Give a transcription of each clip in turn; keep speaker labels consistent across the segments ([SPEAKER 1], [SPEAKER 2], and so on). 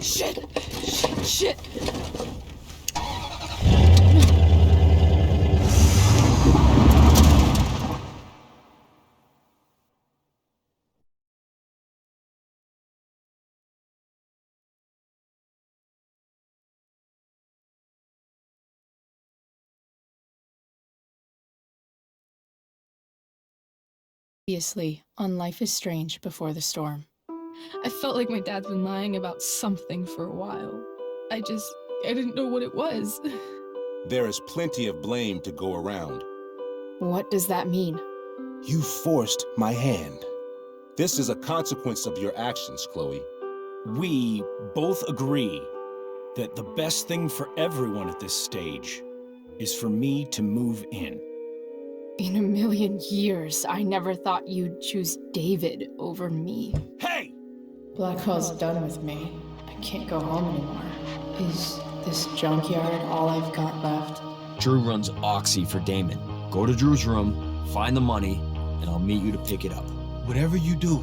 [SPEAKER 1] Shit! Shit!
[SPEAKER 2] Previously on Life is Strange Before the Storm.
[SPEAKER 1] I felt like my dad's been lying about something for a while. I didn't know what it was.
[SPEAKER 3] There is plenty of blame to go around.
[SPEAKER 2] What does that mean?
[SPEAKER 3] You forced my hand. This is a consequence of your actions, Chloe.
[SPEAKER 4] We both agree that the best thing for everyone at this stage is for me to move in.
[SPEAKER 2] In a million years, I never thought you'd choose David over me.
[SPEAKER 4] Hey!
[SPEAKER 2] Blackwell's done with me. I can't go home anymore. Is this junkyard all I've got left?
[SPEAKER 5] Drew runs Oxy for Damon. Go to Drew's room, find the money, and I'll meet you to pick it up.
[SPEAKER 6] Whatever you do,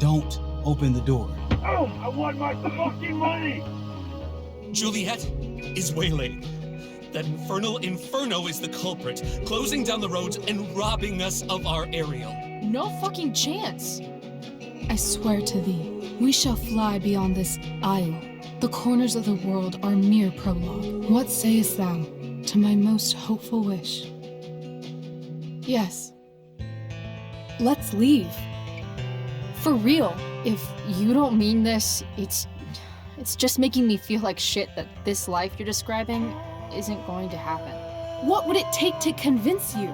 [SPEAKER 6] don't open the door.
[SPEAKER 7] Oh, I want my fucking money!
[SPEAKER 8] Juliet is waylaid. That infernal Inferno is the culprit, closing down the roads and robbing us of our aerial.
[SPEAKER 2] No fucking chance.
[SPEAKER 9] I swear to thee, we shall fly beyond this isle. The corners of the world are mere prologue. What sayest thou to my most hopeful wish?
[SPEAKER 2] Yes. Let's leave. For real. If you don't mean this, it's just making me feel like shit that this life you're describing isn't going to happen.
[SPEAKER 9] What would it take to convince you?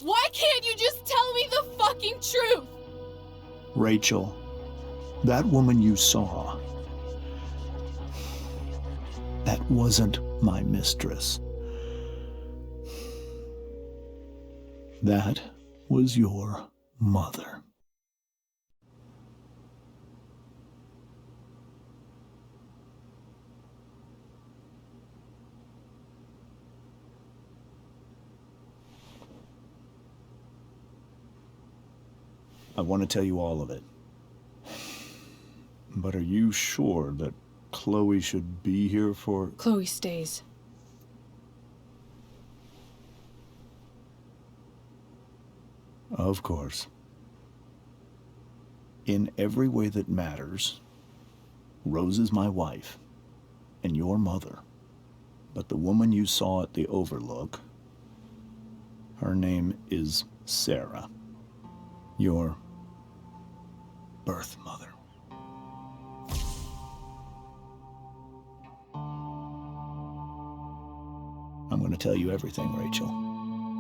[SPEAKER 1] Why can't you just tell me the fucking truth?
[SPEAKER 6] Rachel, that woman you saw, that wasn't my mistress. That was your mother. I want to tell you all of it. But are you sure that Chloe should be here for...
[SPEAKER 9] Chloe stays.
[SPEAKER 6] Of course. In every way that matters, Rose is my wife and your mother. But the woman you saw at the Overlook, her name is Sarah, your birth mother. I'm going to tell you everything, Rachel.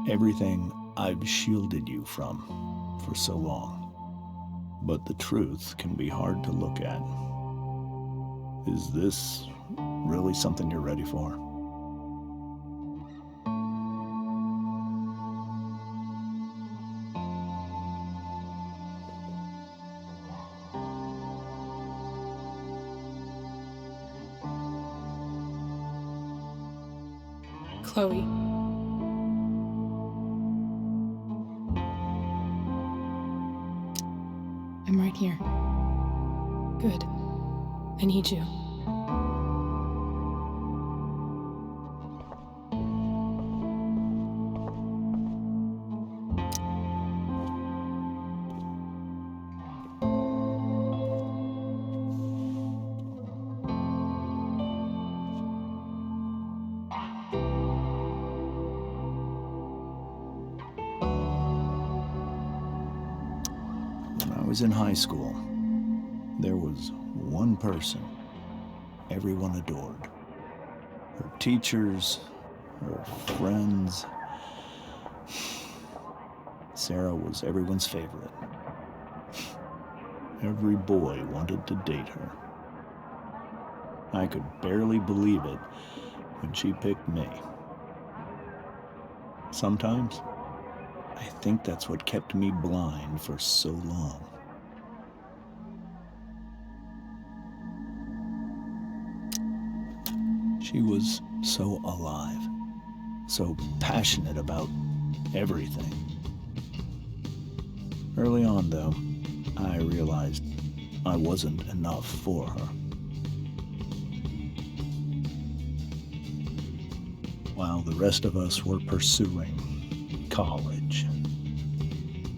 [SPEAKER 6] Everything I've shielded you from for so long. But the truth can be hard to look at. Is this really something you're ready for?
[SPEAKER 2] Chloe.
[SPEAKER 9] I'm right here. Good. I need you.
[SPEAKER 6] When I was in high school, there was one person everyone adored. Her teachers, her friends. Sarah was everyone's favorite. Every boy wanted to date her. I could barely believe it when she picked me. Sometimes, I think that's what kept me blind for so long. She was so alive, so passionate about everything. Early on, though, I realized I wasn't enough for her. While the rest of us were pursuing college,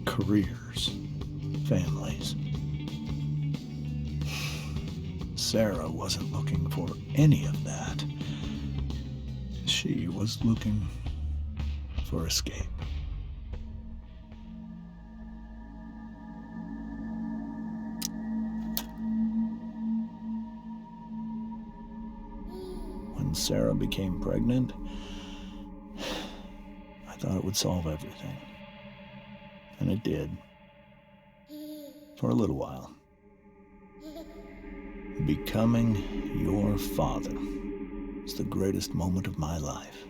[SPEAKER 6] careers, families, Sarah wasn't looking for any of that. She was looking for escape. When Sarah became pregnant, I thought it would solve everything. And it did. For a little while. Becoming your father is the greatest moment of my life.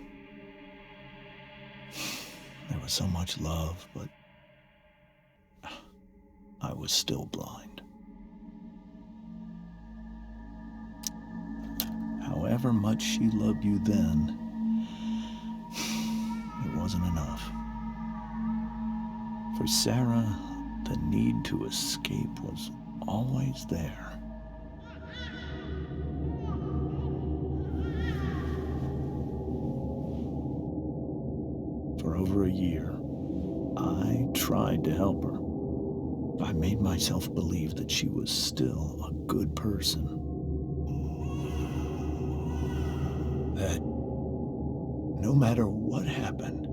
[SPEAKER 6] There was so much love, but I was still blind. However much she loved you then, it wasn't enough. For Sarah, the need to escape was always there. For over a year, I tried to help her. I made myself believe that she was still a good person. That no matter what happened,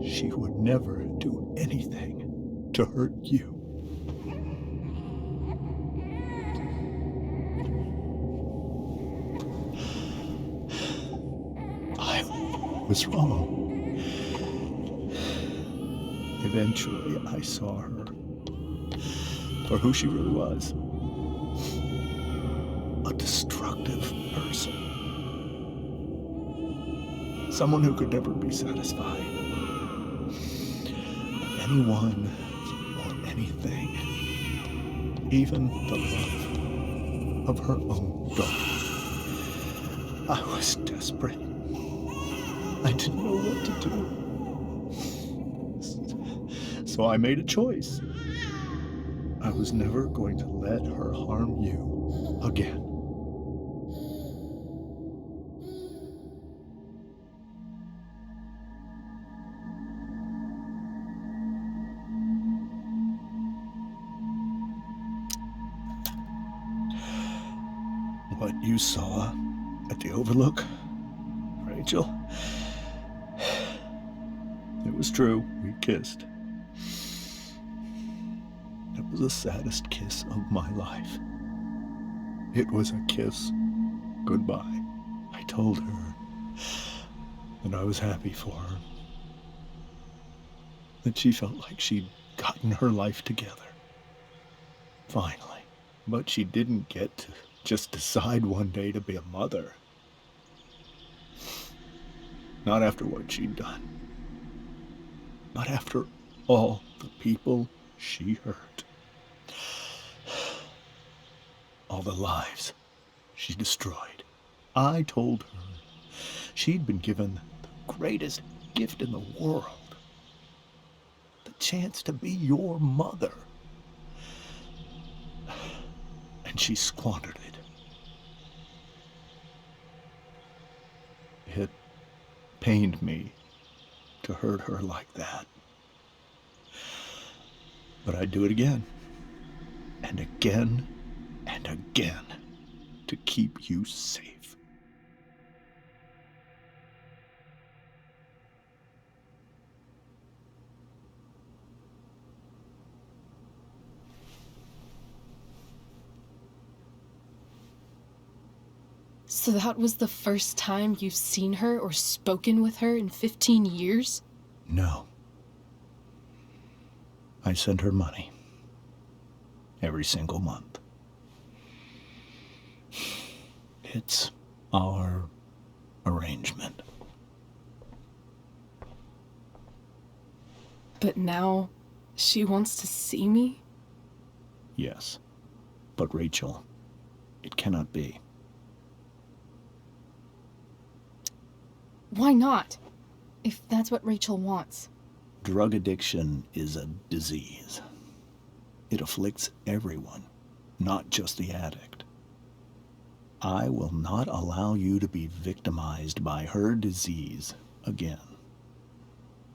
[SPEAKER 6] she would never do anything to hurt you. I was wrong. Eventually, I saw her for who she really was. A destructive person. Someone who could never be satisfied. Anyone or anything. Even the love of her own daughter. I was desperate. I didn't know what to do. So I made a choice. I was never going to let her harm you again. What you saw at the Overlook, Rachel, it was true. We kissed. It was the saddest kiss of my life. It was a kiss goodbye. I told her that I was happy for her. That she felt like she'd gotten her life together. Finally. But she didn't get to just decide one day to be a mother. Not after what she'd done. Not after all the people she hurt. All the lives she destroyed. I told her she'd been given the greatest gift in the world. The chance to be your mother. And she squandered it. It pained me to hurt her like that. But I'd do it again. And again. And again. To keep you safe.
[SPEAKER 9] So that was the first time you've seen her or spoken with her in 15 years?
[SPEAKER 6] No. I sent her money. Every single month. It's our arrangement.
[SPEAKER 9] But now she wants to see me?
[SPEAKER 6] Yes. But Rachel, it cannot be.
[SPEAKER 9] Why not? If that's what Rachel wants.
[SPEAKER 6] Drug addiction is a disease. It afflicts everyone, not just the addict. I will not allow you to be victimized by her disease again.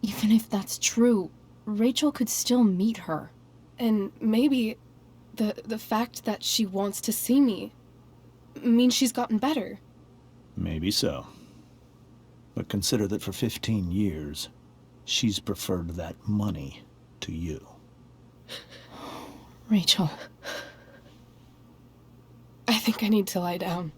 [SPEAKER 2] Even if that's true, Rachel could still meet her.
[SPEAKER 1] And maybe the fact that she wants to see me means she's gotten better.
[SPEAKER 6] Maybe so. But consider that for 15 years, she's preferred that money to you.
[SPEAKER 2] Rachel.
[SPEAKER 1] I think I need to lie down.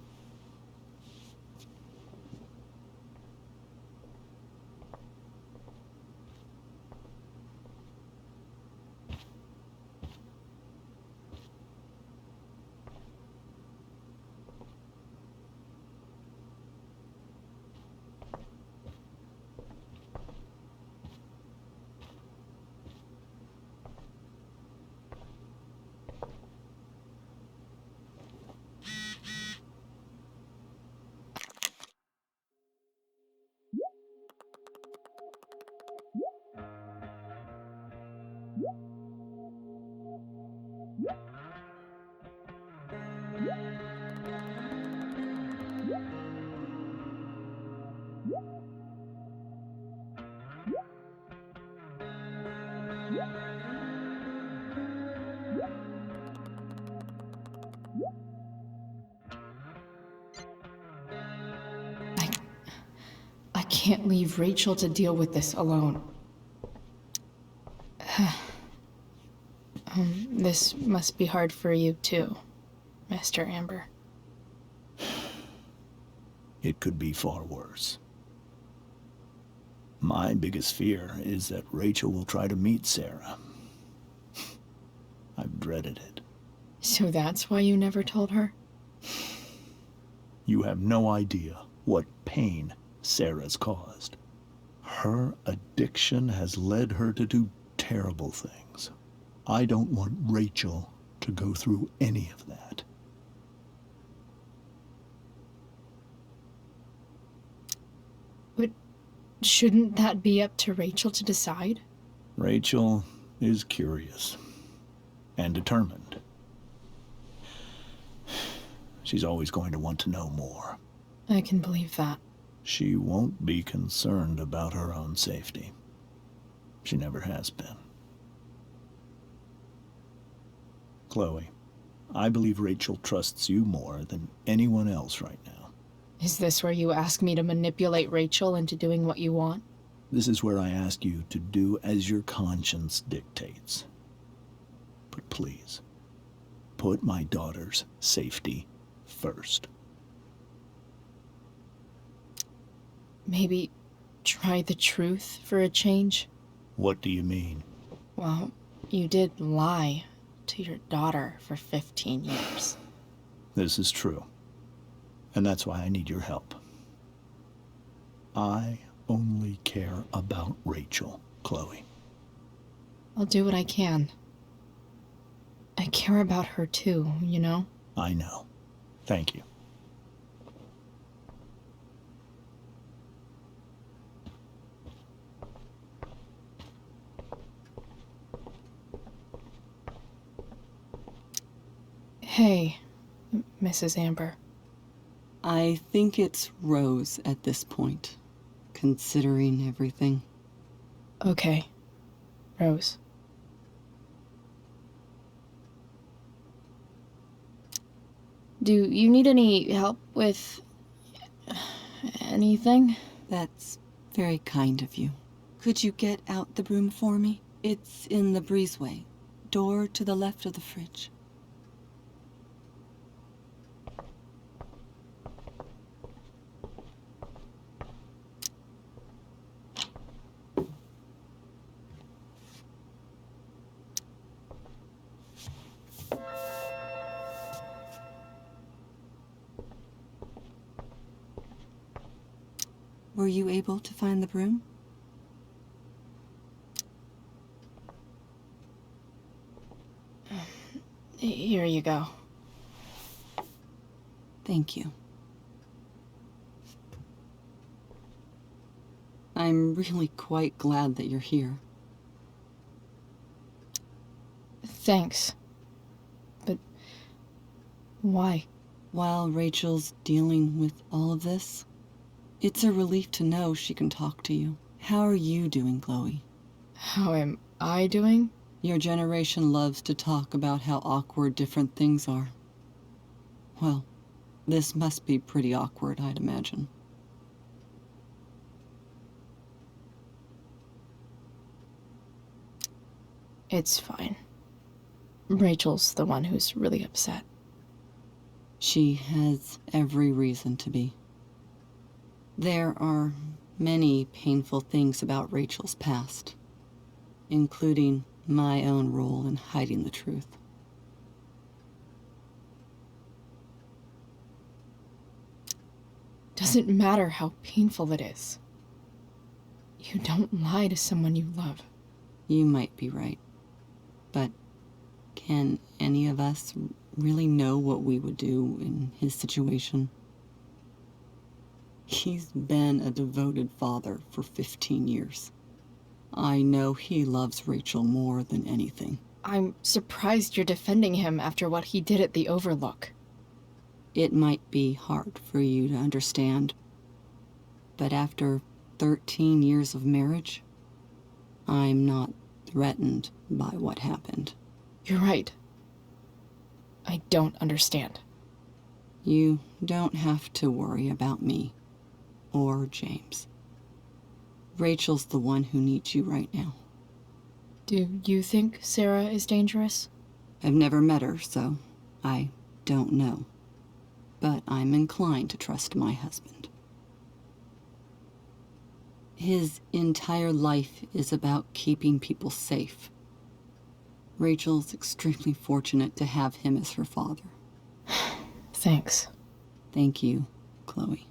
[SPEAKER 2] I can't leave Rachel to deal with this alone. This must be hard for you too, Mr. Amber.
[SPEAKER 6] It could be far worse. My biggest fear is that Rachel will try to meet Sarah. I've dreaded it.
[SPEAKER 2] So that's why you never told her?
[SPEAKER 6] You have no idea what pain Sarah's caused. Her addiction has led her to do terrible things. I don't want Rachel to go through any of that.
[SPEAKER 2] But shouldn't that be up to Rachel to decide?
[SPEAKER 6] Rachel is curious and determined. She's always going to want to know more.
[SPEAKER 2] I can believe that.
[SPEAKER 6] She won't be concerned about her own safety. She never has been. Chloe, I believe Rachel trusts you more than anyone else right now.
[SPEAKER 2] Is this where you ask me to manipulate Rachel into doing what you want?
[SPEAKER 6] This is where I ask you to do as your conscience dictates. But please, put my daughter's safety first.
[SPEAKER 2] Maybe try the truth for a change?
[SPEAKER 6] What do you mean?
[SPEAKER 2] Well, you did lie to your daughter for 15 years.
[SPEAKER 6] This is true. And that's why I need your help. I only care about Rachel, Chloe.
[SPEAKER 2] I'll do what I can. I care about her too, you know?
[SPEAKER 6] I know. Thank you.
[SPEAKER 2] Hey, Mrs. Amber.
[SPEAKER 10] I think it's Rose at this point, considering everything.
[SPEAKER 2] Okay, Rose. Do you need any help with anything?
[SPEAKER 10] That's very kind of you. Could you get out the broom for me? It's in the breezeway, door to the left of the fridge. Were you able to find the broom?
[SPEAKER 2] Here you go.
[SPEAKER 10] Thank you. I'm really quite glad that you're here.
[SPEAKER 2] Thanks. But why?
[SPEAKER 10] While Rachel's dealing with all of this, it's a relief to know she can talk to you. How are you doing, Chloe?
[SPEAKER 2] How am I doing?
[SPEAKER 10] Your generation loves to talk about how awkward different things are. Well, this must be pretty awkward, I'd imagine.
[SPEAKER 2] It's fine. Rachel's the one who's really upset.
[SPEAKER 10] She has every reason to be. There are many painful things about Rachel's past, including my own role in hiding the truth.
[SPEAKER 2] Doesn't matter how painful it is. You don't lie to someone you love.
[SPEAKER 10] You might be right, but can any of us really know what we would do in his situation? He's been a devoted father for 15 years. I know he loves Rachel more than anything.
[SPEAKER 2] I'm surprised you're defending him after what he did at the Overlook.
[SPEAKER 10] It might be hard for you to understand, but after 13 years of marriage, I'm not threatened by what happened.
[SPEAKER 2] You're right. I don't understand.
[SPEAKER 10] You don't have to worry about me or James. Rachel's the one who needs you right now.
[SPEAKER 2] Do you think Sarah is dangerous?
[SPEAKER 10] I've never met her, so I don't know. But I'm inclined to trust my husband. His entire life is about keeping people safe. Rachel's extremely fortunate to have him as her father.
[SPEAKER 2] Thanks.
[SPEAKER 10] Thank you, Chloe.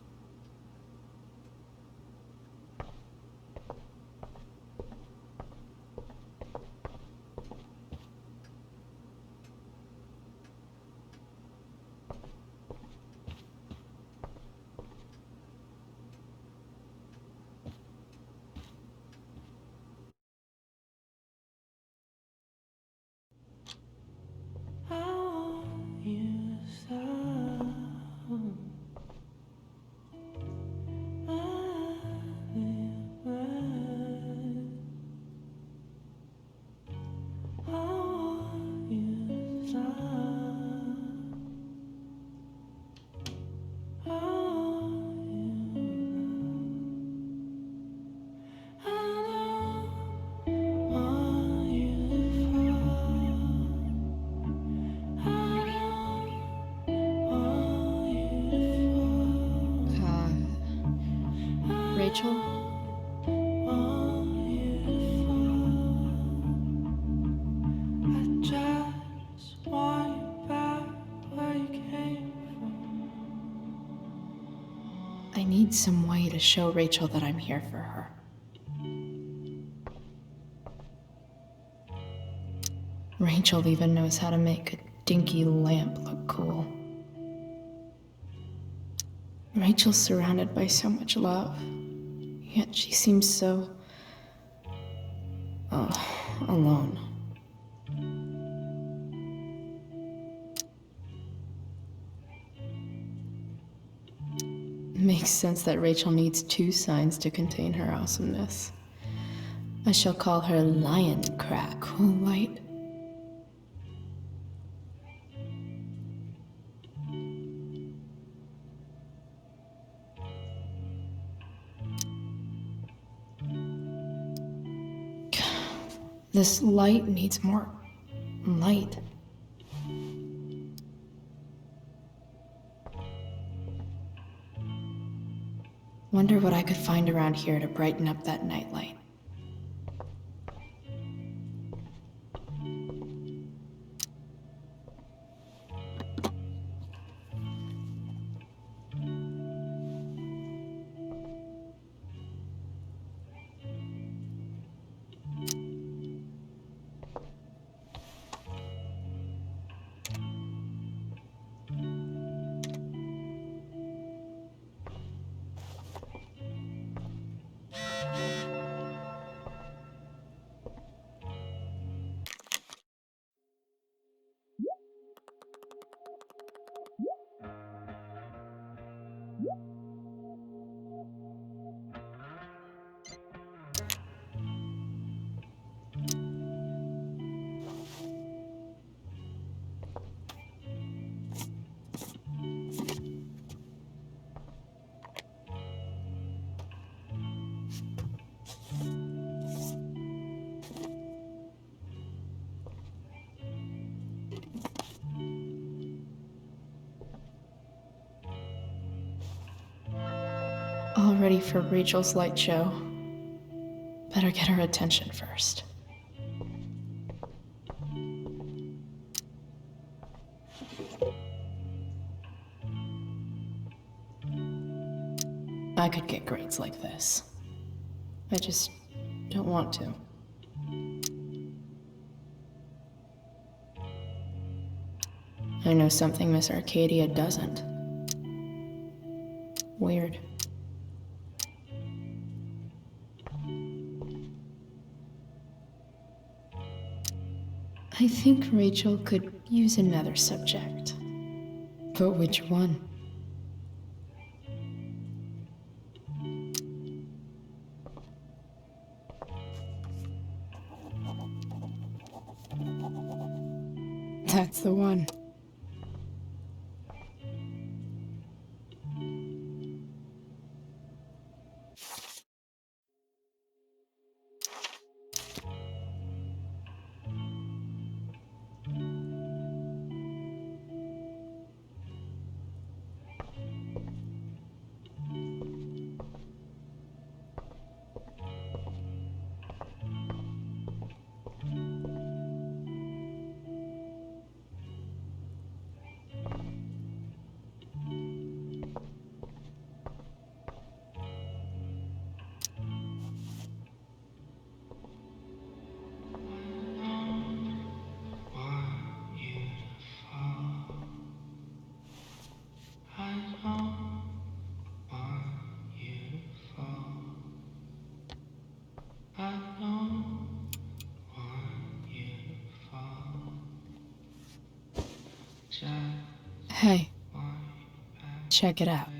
[SPEAKER 2] Rachel? I need some way to show Rachel that I'm here for her. Rachel even knows how to make a dinky lamp look cool. Rachel's surrounded by so much love, yet she seems so... alone. Makes sense that Rachel needs two signs to contain her awesomeness. I shall call her Lion Crack. Cool light. This light needs more light. Wonder what I could find around here to brighten up that nightlight. ready for Rachel's light show. Better get her attention first. I could get grades like this. I just don't want to. I know something Miss Arcadia doesn't. Weird. I think Rachel could use another subject. But which one? That's the one. Hey, check it out.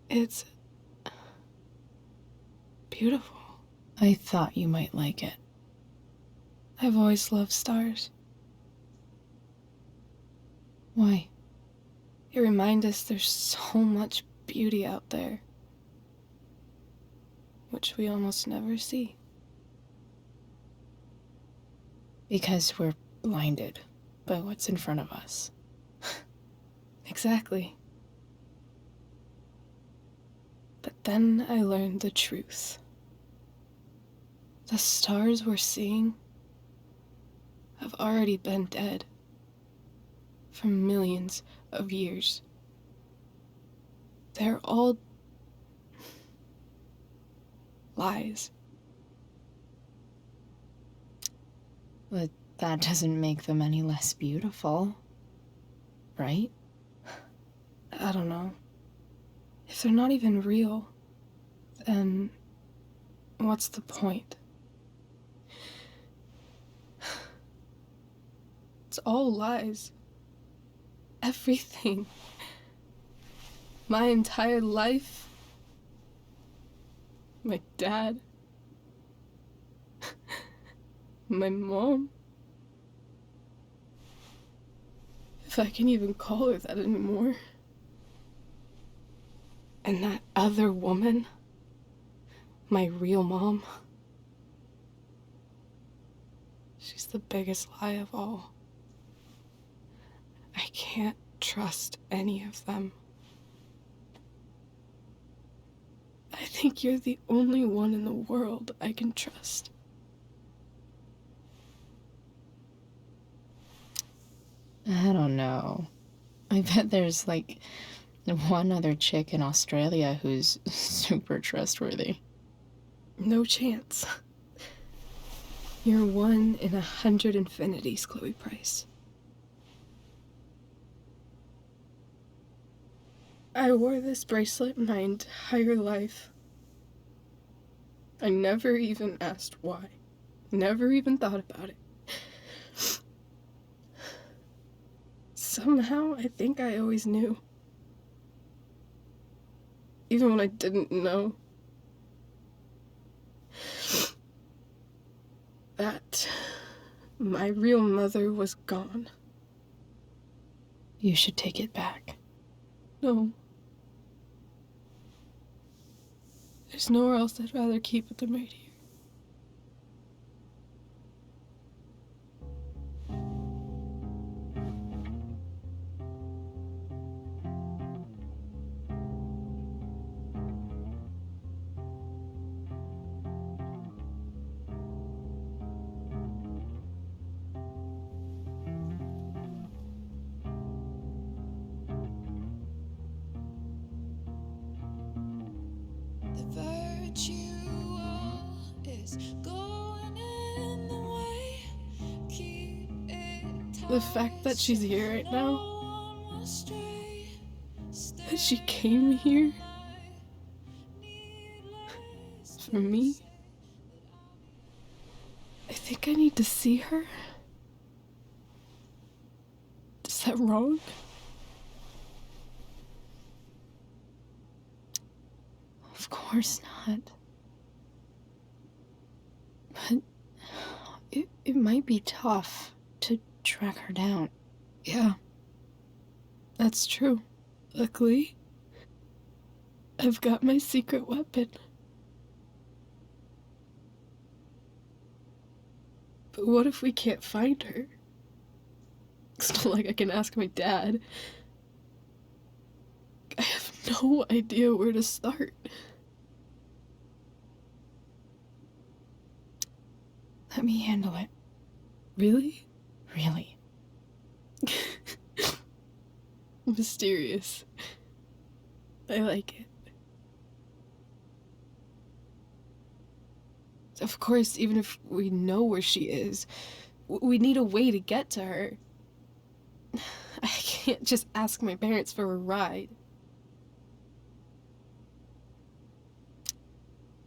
[SPEAKER 1] It's beautiful.
[SPEAKER 2] I thought you might like it.
[SPEAKER 1] I've always loved stars.
[SPEAKER 2] Why?
[SPEAKER 1] They remind us there's so much beauty out there, which we almost never see.
[SPEAKER 2] Because we're blinded by what's in front of us.
[SPEAKER 1] Exactly. But then I learned the truth. The stars we're seeing have already been dead for millions of years. They're all lies.
[SPEAKER 2] But that doesn't make them any less beautiful, right?
[SPEAKER 1] I don't know. If they're not even real, then what's the point? It's all lies. Everything. My entire life. My dad. My mom. If I can even call her that anymore. And that other woman, my real mom, she's the biggest lie of all. I can't trust any of them. I think you're the only one in the world I can trust.
[SPEAKER 2] I don't know. I bet there's like one other chick in Australia who's super trustworthy.
[SPEAKER 1] No chance. You're 1 in 100 infinities, Chloe Price. I wore this bracelet my entire life. I never even asked why. Never even thought about it. Somehow, I think I always knew. Even when I didn't know. That my real mother was gone.
[SPEAKER 2] You should take it back.
[SPEAKER 1] No. There's nowhere else I'd rather keep it than right here. The fact that she's here right now, that she came here for me, I think I need to see her. Is that wrong?
[SPEAKER 2] Of course not. But it might be tough to track her down.
[SPEAKER 1] Yeah, that's true. Luckily, I've got my secret weapon. But what if we can't find her? It's not like I can ask my dad. I have no idea where to start.
[SPEAKER 2] Let me handle it.
[SPEAKER 1] Really?
[SPEAKER 2] Really.
[SPEAKER 1] Mysterious. I like it. Of course, even if we know where she is, we need a way to get to her. I can't just ask my parents for a ride.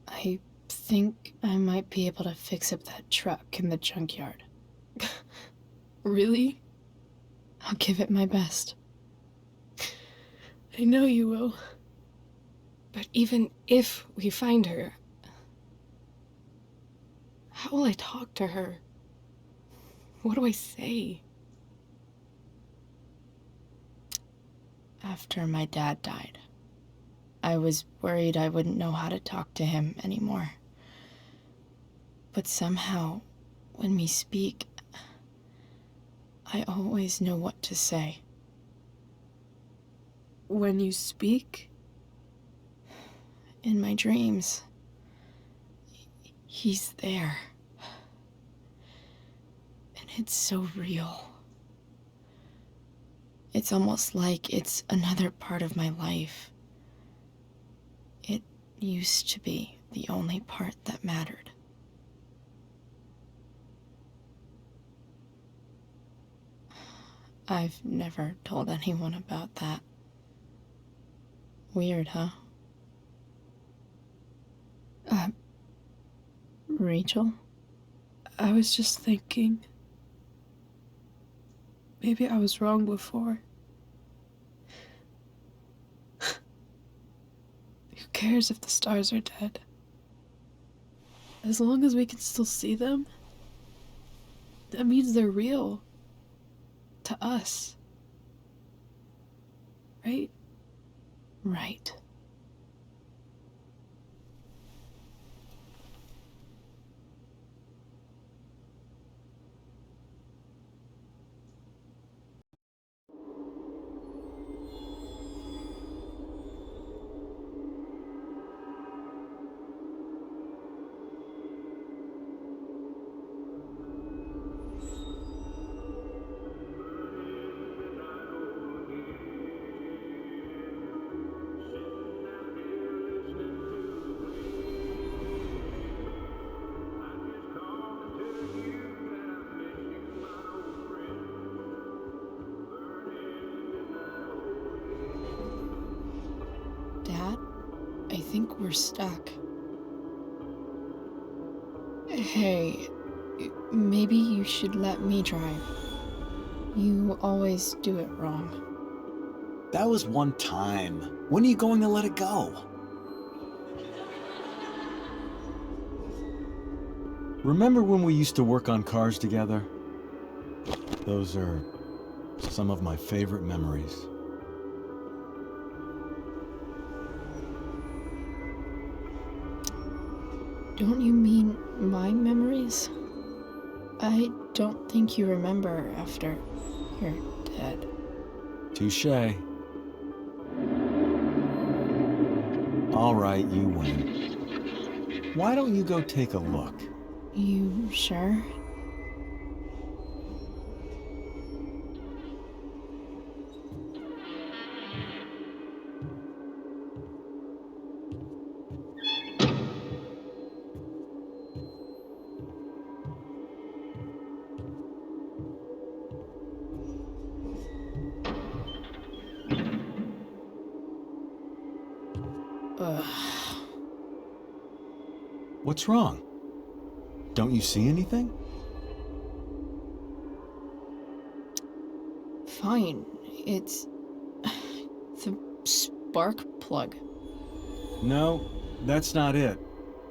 [SPEAKER 2] I think I might be able to fix up that truck in the junkyard.
[SPEAKER 1] Really?
[SPEAKER 2] I'll give it my best.
[SPEAKER 1] I know you will. But even if we find her, how will I talk to her? What do I say?
[SPEAKER 2] After my dad died, I was worried I wouldn't know how to talk to him anymore. But somehow, when we speak, I always know what to say.
[SPEAKER 1] When you speak?
[SPEAKER 2] In my dreams, he's there. And it's so real. It's almost like it's another part of my life. It used to be the only part that mattered. I've never told anyone about that. Weird, huh? Rachel?
[SPEAKER 1] I was just thinking. Maybe I was wrong before. Who cares if the stars are dead? As long as we can still see them, that means they're real. To us. Right?
[SPEAKER 2] Right. Dad, I think we're stuck. Hey, maybe you should let me drive. You always do it wrong.
[SPEAKER 6] That was one time. When are you going to let it go? Remember when we used to work on cars together? Those are some of my favorite memories.
[SPEAKER 2] Don't you mean my memories? I don't think you remember after you're dead.
[SPEAKER 6] Touché. All right, you win. Why don't you go take a look?
[SPEAKER 2] You sure?
[SPEAKER 11] What's wrong? Don't you see anything?
[SPEAKER 2] Fine. It's the spark plug.
[SPEAKER 11] No, that's not it.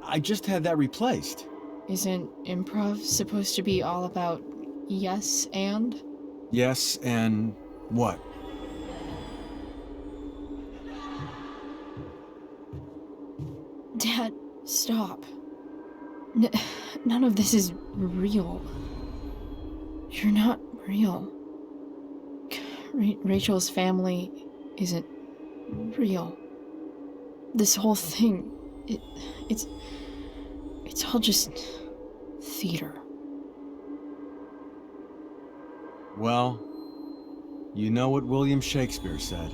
[SPEAKER 11] I just had that replaced.
[SPEAKER 2] Isn't improv supposed to be all about yes and?
[SPEAKER 11] Yes, and what?
[SPEAKER 2] Dad, stop. None of this is real. You're not real. Rachel's family isn't real. This whole thing, it's all just theater.
[SPEAKER 11] Well, you know what William Shakespeare said.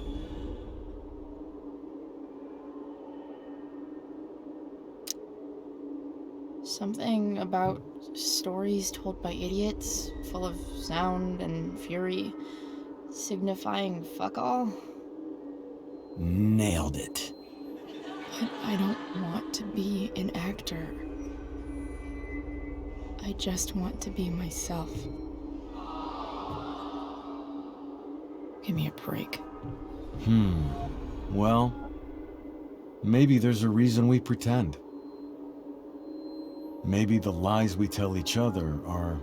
[SPEAKER 2] Something about stories told by idiots, full of sound and fury, signifying fuck all.
[SPEAKER 11] Nailed it.
[SPEAKER 2] But I don't want to be an actor. I just want to be myself. Give me a break.
[SPEAKER 11] Well, maybe there's a reason we pretend. Maybe the lies we tell each other are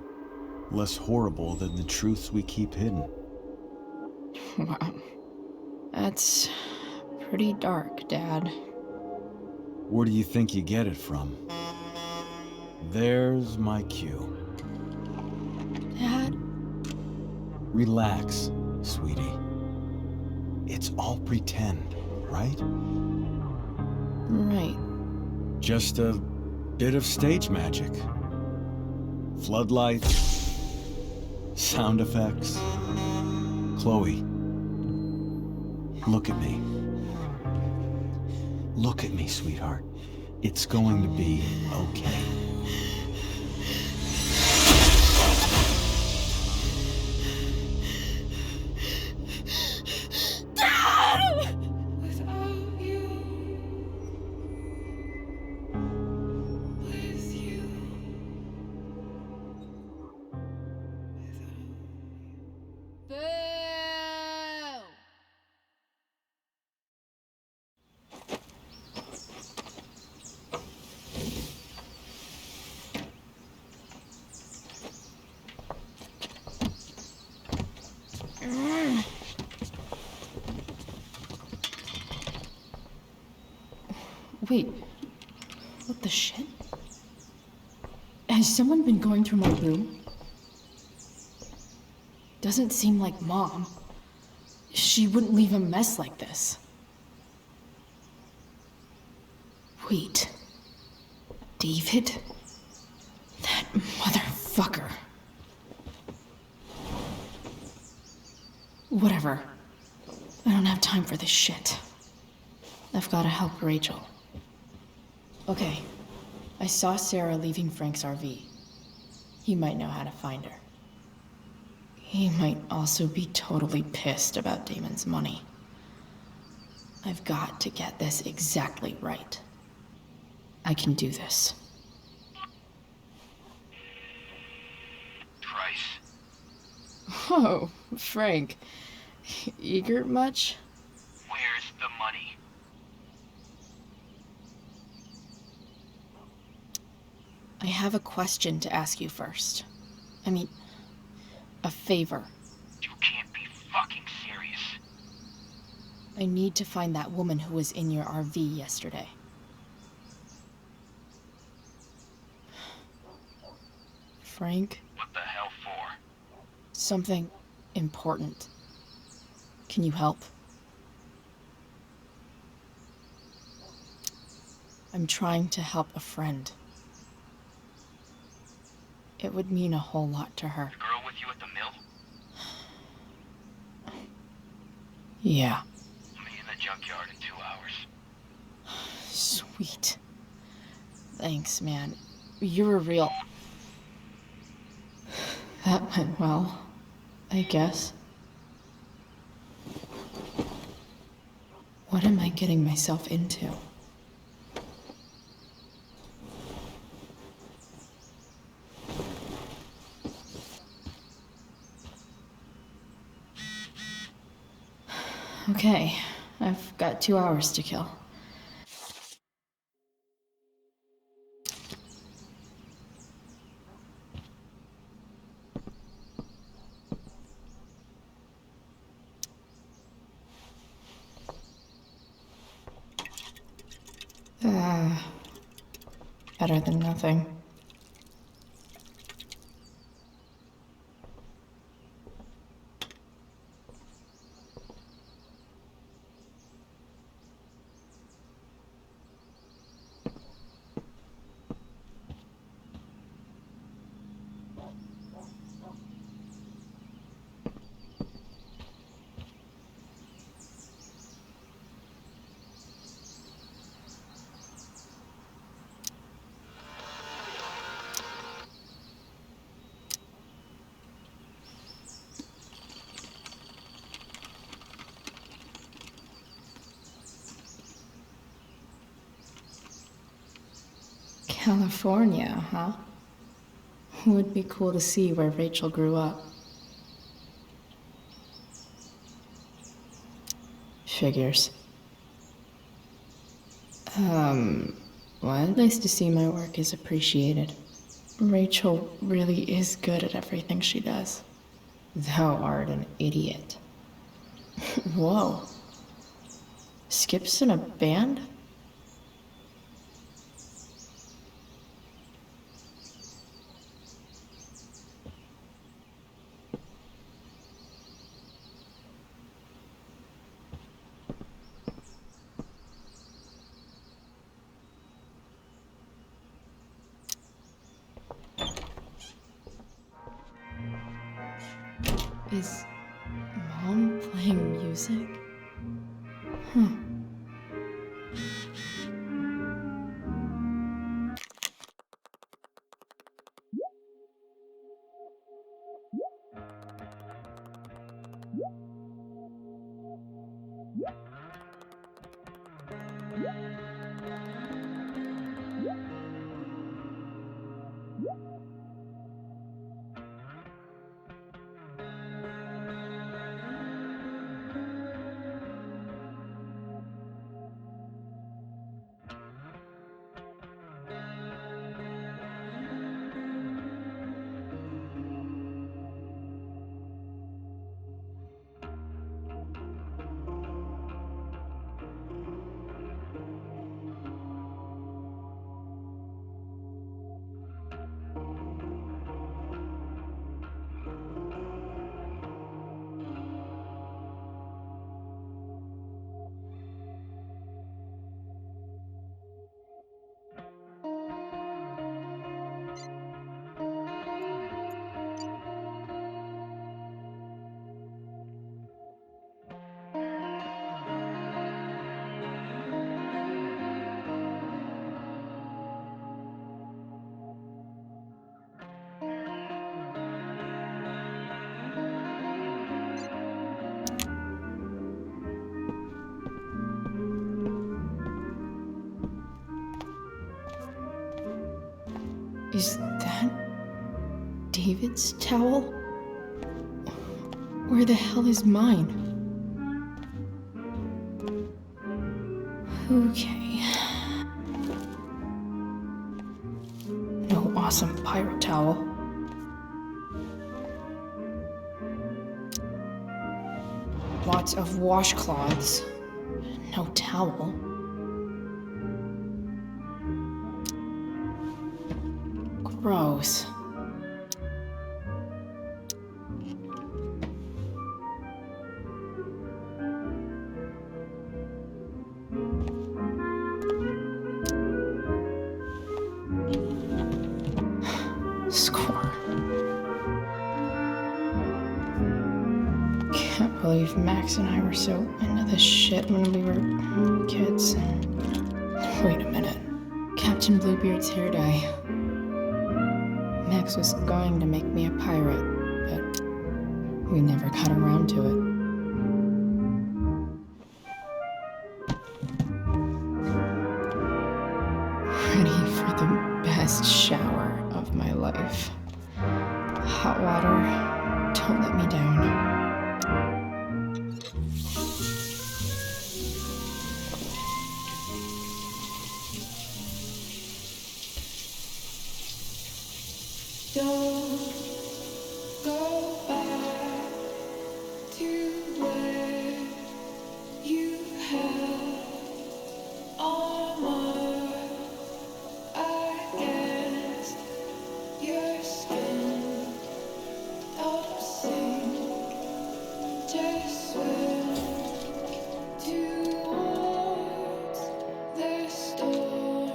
[SPEAKER 11] less horrible than the truths we keep hidden.
[SPEAKER 2] Wow. That's pretty dark, Dad.
[SPEAKER 11] Where do you think you get it from? There's my cue.
[SPEAKER 2] Dad?
[SPEAKER 11] Relax, sweetie. It's all pretend, right?
[SPEAKER 2] Right.
[SPEAKER 11] Just a bit of stage magic. Floodlights, sound effects. Chloe, look at me. Look at me, sweetheart. It's going to be okay.
[SPEAKER 2] Wait, what the shit? Has someone been going through my room? Doesn't seem like Mom. She wouldn't leave a mess like this. Wait. David? That motherfucker. Whatever. I don't have time for this shit. I've gotta help Rachel. Okay. I saw Sarah leaving Frank's RV. He might know how to find her. He might also be totally pissed about Damon's money. I've got to get this exactly right. I can do this.
[SPEAKER 12] Price.
[SPEAKER 2] Oh, Frank. Eager much?
[SPEAKER 12] Where's the money?
[SPEAKER 2] I have a question to ask you first. I mean, a favor.
[SPEAKER 12] You can't be fucking serious.
[SPEAKER 2] I need to find that woman who was in your RV yesterday. Frank?
[SPEAKER 12] What the hell for?
[SPEAKER 2] Something important. Can you help? I'm trying to help a friend. It would mean a whole lot to her.
[SPEAKER 12] The girl with you at the mill?
[SPEAKER 2] Yeah.
[SPEAKER 12] Meet in the junkyard in 2 hours.
[SPEAKER 2] Sweet. Thanks, man. You're a real... That went well, I guess. What am I getting myself into? Okay, I've got 2 hours to kill. Better than nothing. California, huh? Would be cool to see where Rachel grew up. Figures. What? Nice to see my work is appreciated. Rachel really is good at everything she does. Thou art an idiot. Whoa. Skip's in a band? Is Mom playing music? Huh. Is that David's towel? Where the hell is mine? Okay. No awesome pirate towel. Lots of washcloths. No towel. Gross. Score. Can't believe Max and I were so into this shit when we were kids. Wait a minute. Captain Bluebeard's hair dye. Max was going to make me a pirate, but we never got around to it. Ready for the best shower of my life. Hot water, don't let me down.
[SPEAKER 9] Don't go back to where you had armor against your skin. Don't sink, just swim towards the storm.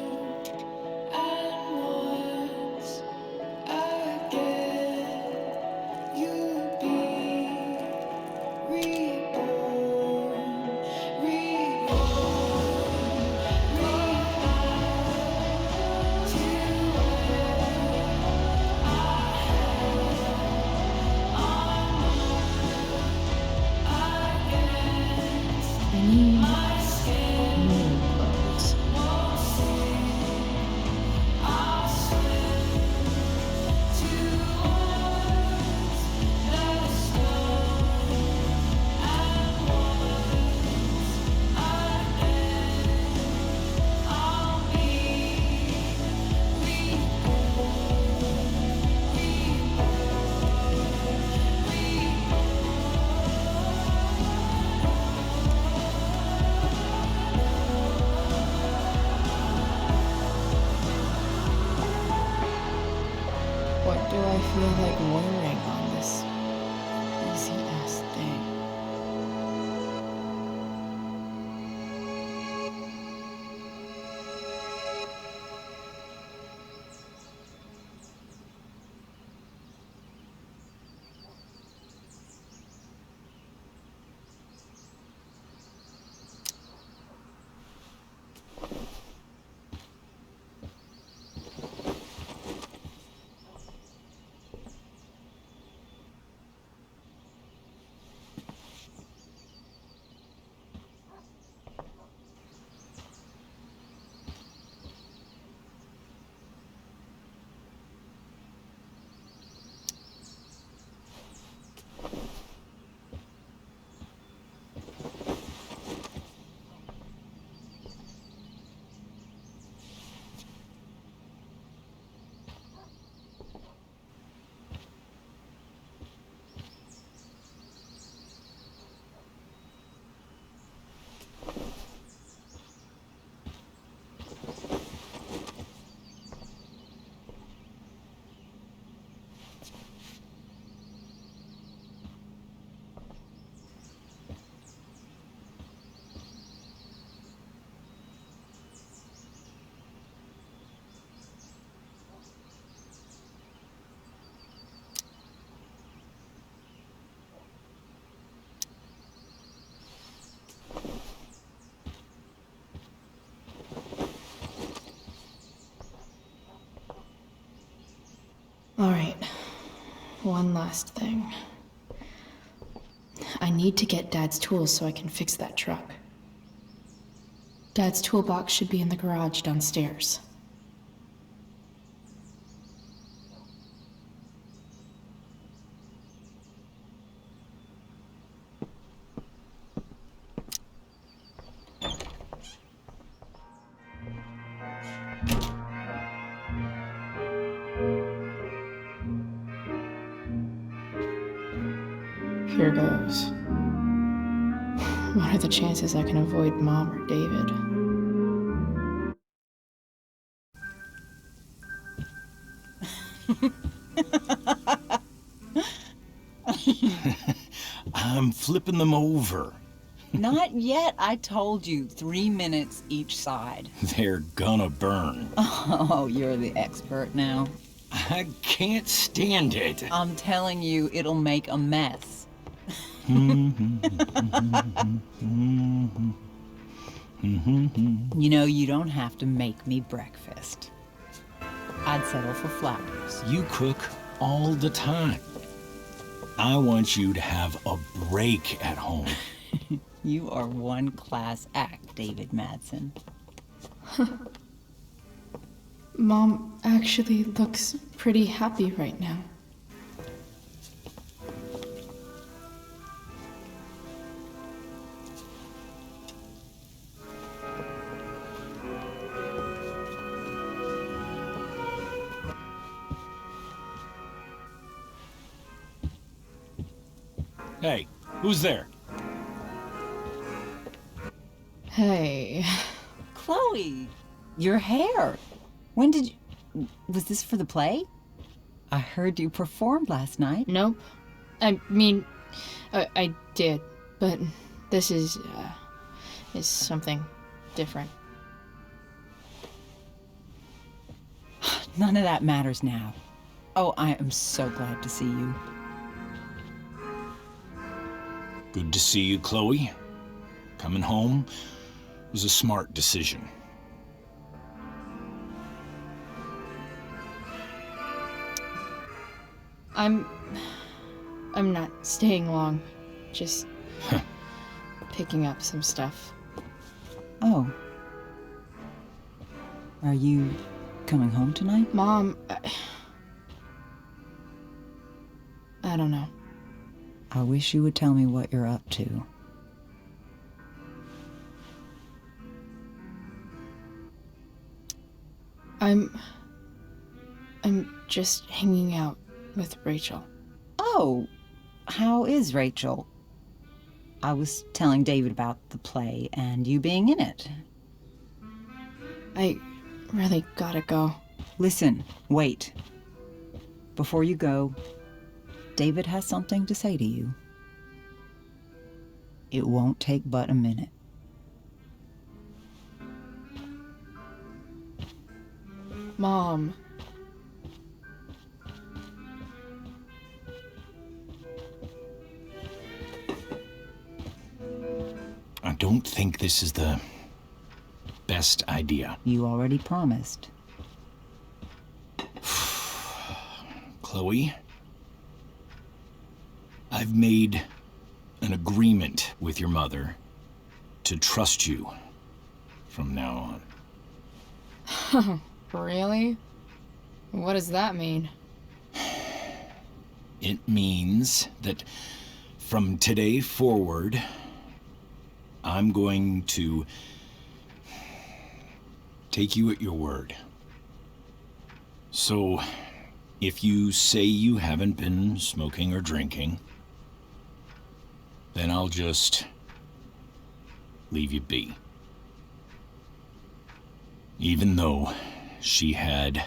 [SPEAKER 9] And once again, you'll be reborn,
[SPEAKER 1] I need new clothes.
[SPEAKER 2] What do I feel like wearing on this easy-ass day?
[SPEAKER 1] Alright, one last thing. I need to get Dad's tools so I can fix that truck. Dad's toolbox should be in the garage downstairs. Here goes. What are the chances I can avoid Mom or David?
[SPEAKER 4] I'm flipping them over.
[SPEAKER 13] Not yet. I told you, 3 minutes each side.
[SPEAKER 4] They're gonna burn.
[SPEAKER 13] Oh, you're the expert now.
[SPEAKER 4] I can't stand it.
[SPEAKER 13] I'm telling you, it'll make a mess. You know, you don't have to make me breakfast. I'd settle for flowers.
[SPEAKER 4] You cook all the time. I want you to have a break at home.
[SPEAKER 13] You are one class act, David Madsen.
[SPEAKER 1] Mom actually looks pretty happy right now.
[SPEAKER 4] Hey, who's there?
[SPEAKER 1] Hey.
[SPEAKER 13] Chloe, your hair. When did you... Was this for the play? I heard you performed last night.
[SPEAKER 2] Nope. I mean, I did, but this is something different.
[SPEAKER 13] None of that matters now. Oh, I am so glad to see you.
[SPEAKER 4] Good to see you, Chloe. Coming home was a smart decision.
[SPEAKER 2] I'm not staying long. Just picking up some stuff.
[SPEAKER 13] Oh. Are you coming home tonight?
[SPEAKER 2] Mom, I don't know.
[SPEAKER 13] I wish you would tell me what you're up to.
[SPEAKER 2] I'm just hanging out with Rachel.
[SPEAKER 13] Oh, how is Rachel? I was telling David about the play and you being in it.
[SPEAKER 2] I really gotta go.
[SPEAKER 13] Listen, wait. Before you go, David has something to say to you. It won't take but a minute.
[SPEAKER 2] Mom.
[SPEAKER 4] I don't think this is the best idea.
[SPEAKER 13] You already promised.
[SPEAKER 4] Chloe, I've made an agreement with your mother to trust you from now on.
[SPEAKER 2] Really? What does that mean?
[SPEAKER 4] It means that from today forward, I'm going to take you at your word. So, if you say you haven't been smoking or drinking, then I'll just leave you be. Even though she had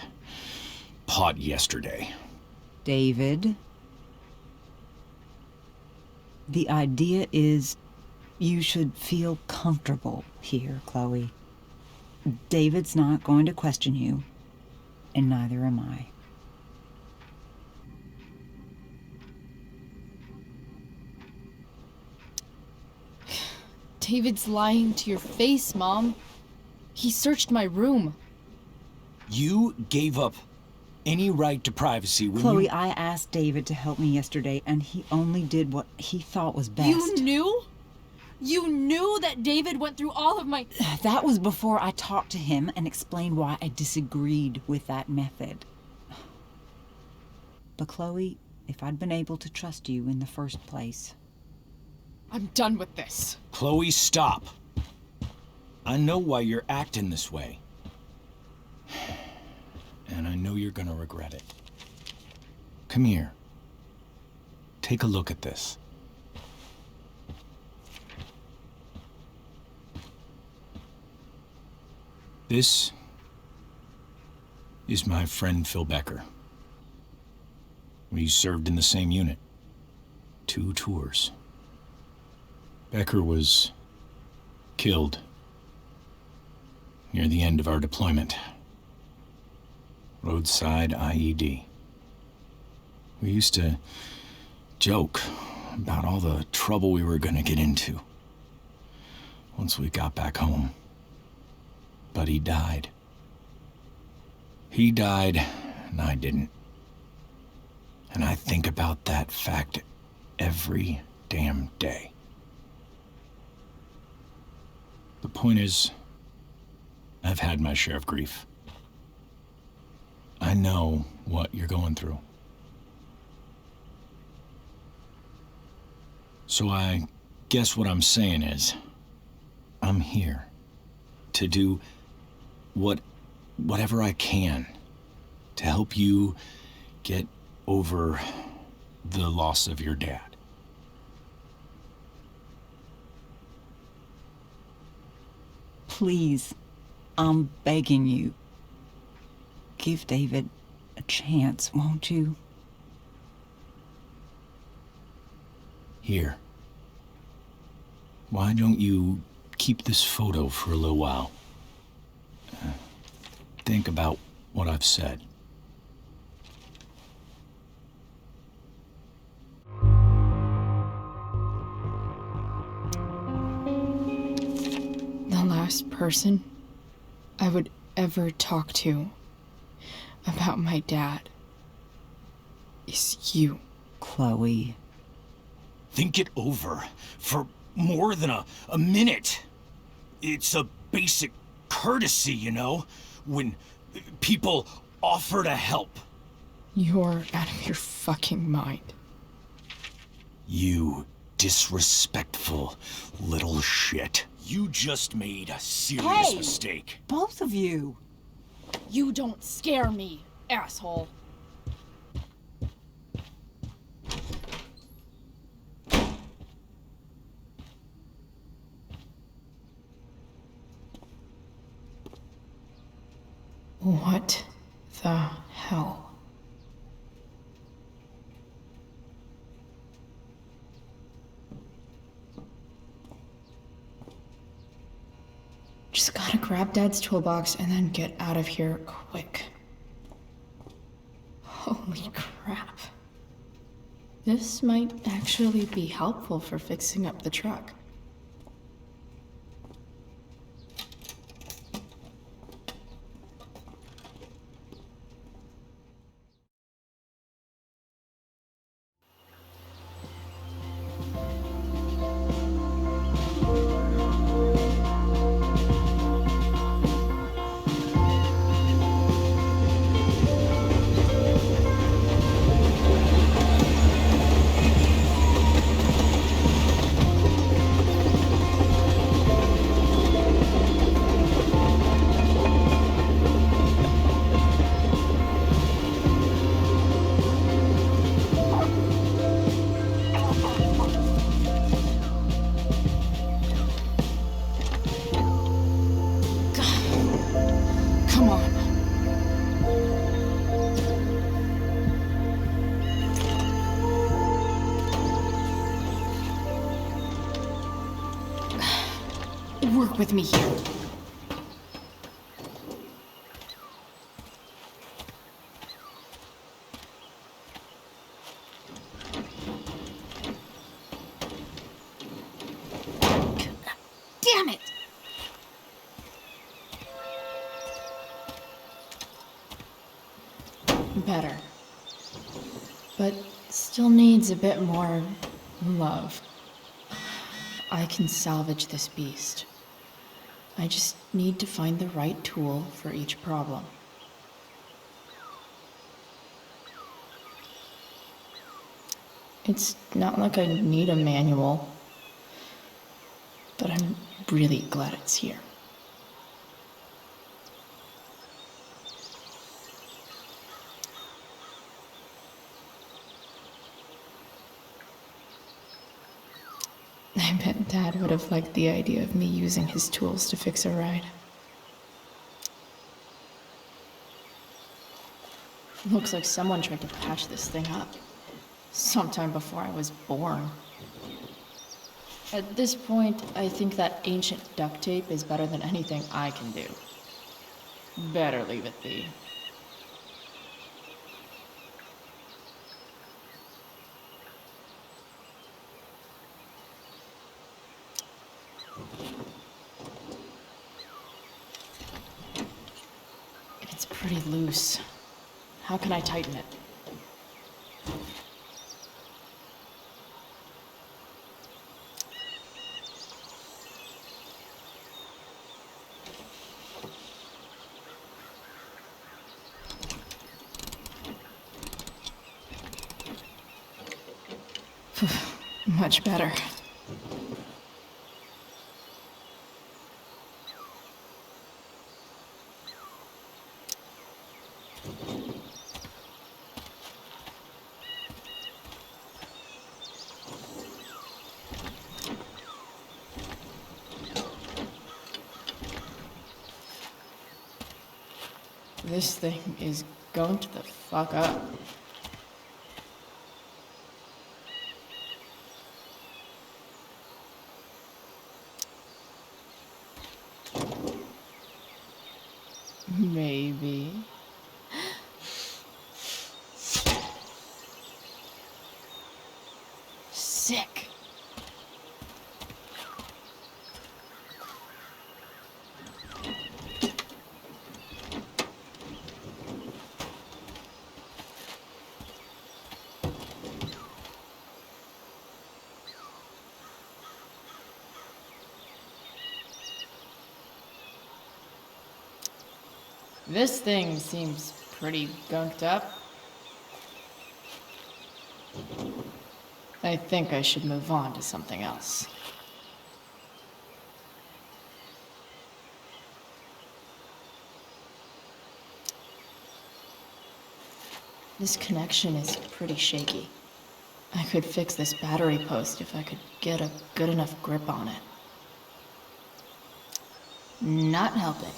[SPEAKER 4] pot yesterday.
[SPEAKER 13] David, the idea is you should feel comfortable here, Chloe. David's not going to question you, and neither am I.
[SPEAKER 2] David's lying to your face, Mom. He searched my room.
[SPEAKER 4] You gave up any right to privacy when
[SPEAKER 13] Chloe, I asked David to help me yesterday, and he only did what he thought was best.
[SPEAKER 2] You knew? You knew that David went through all of my...
[SPEAKER 13] That was before I talked to him and explained why I disagreed with that method. But Chloe, if I'd been able to trust you in the first place...
[SPEAKER 2] I'm done with this.
[SPEAKER 4] Chloe, stop. I know why you're acting this way. And I know you're gonna regret it. Come here. Take a look at this. This is my friend Phil Becker. We served in the same unit. 2 tours. Becker was killed near the end of our deployment. Roadside IED. We used to joke about all the trouble we were gonna get into once we got back home. But he died. He died, and I didn't. And I think about that fact every damn day. The point is, I've had my share of grief. I know what you're going through. So I guess what I'm saying is, I'm here to do whatever I can to help you get over the loss of your dad.
[SPEAKER 13] Please, I'm begging you. Give David a chance, won't you?
[SPEAKER 4] Here. Why don't you keep this photo for a little while? Think about what I've said.
[SPEAKER 9] The last person I would ever talk to about my dad is you.
[SPEAKER 13] Chloe.
[SPEAKER 4] Think it over for more than a minute. It's a basic courtesy, you know, when people offer to help.
[SPEAKER 9] You're out of your fucking mind.
[SPEAKER 4] You disrespectful little shit. You just made a serious mistake.
[SPEAKER 13] Both of you.
[SPEAKER 2] You don't scare me, asshole.
[SPEAKER 9] What the hell? Just gotta grab Dad's toolbox and then get out of here quick. Holy crap. This might actually be helpful for fixing up the truck. Come on. Work with me here. Damn it! Better. But still needs a bit more love. I can salvage this beast. I just need to find the right tool for each problem. It's not like I need a manual, but I'm really glad it's here. I bet Dad would have liked the idea of me using his tools to fix a ride. Looks like someone tried to patch this thing up. Sometime before I was born. At this point, I think that ancient duct tape is better than anything I can do. Better leave it be. It's pretty loose. How can I tighten it? Much better. This thing is gunked the fuck up. Maybe. Sick. This thing seems pretty gunked up. I think I should move on to something else. This connection is pretty shaky. I could fix this battery post if I could get a good enough grip on it. Not helping.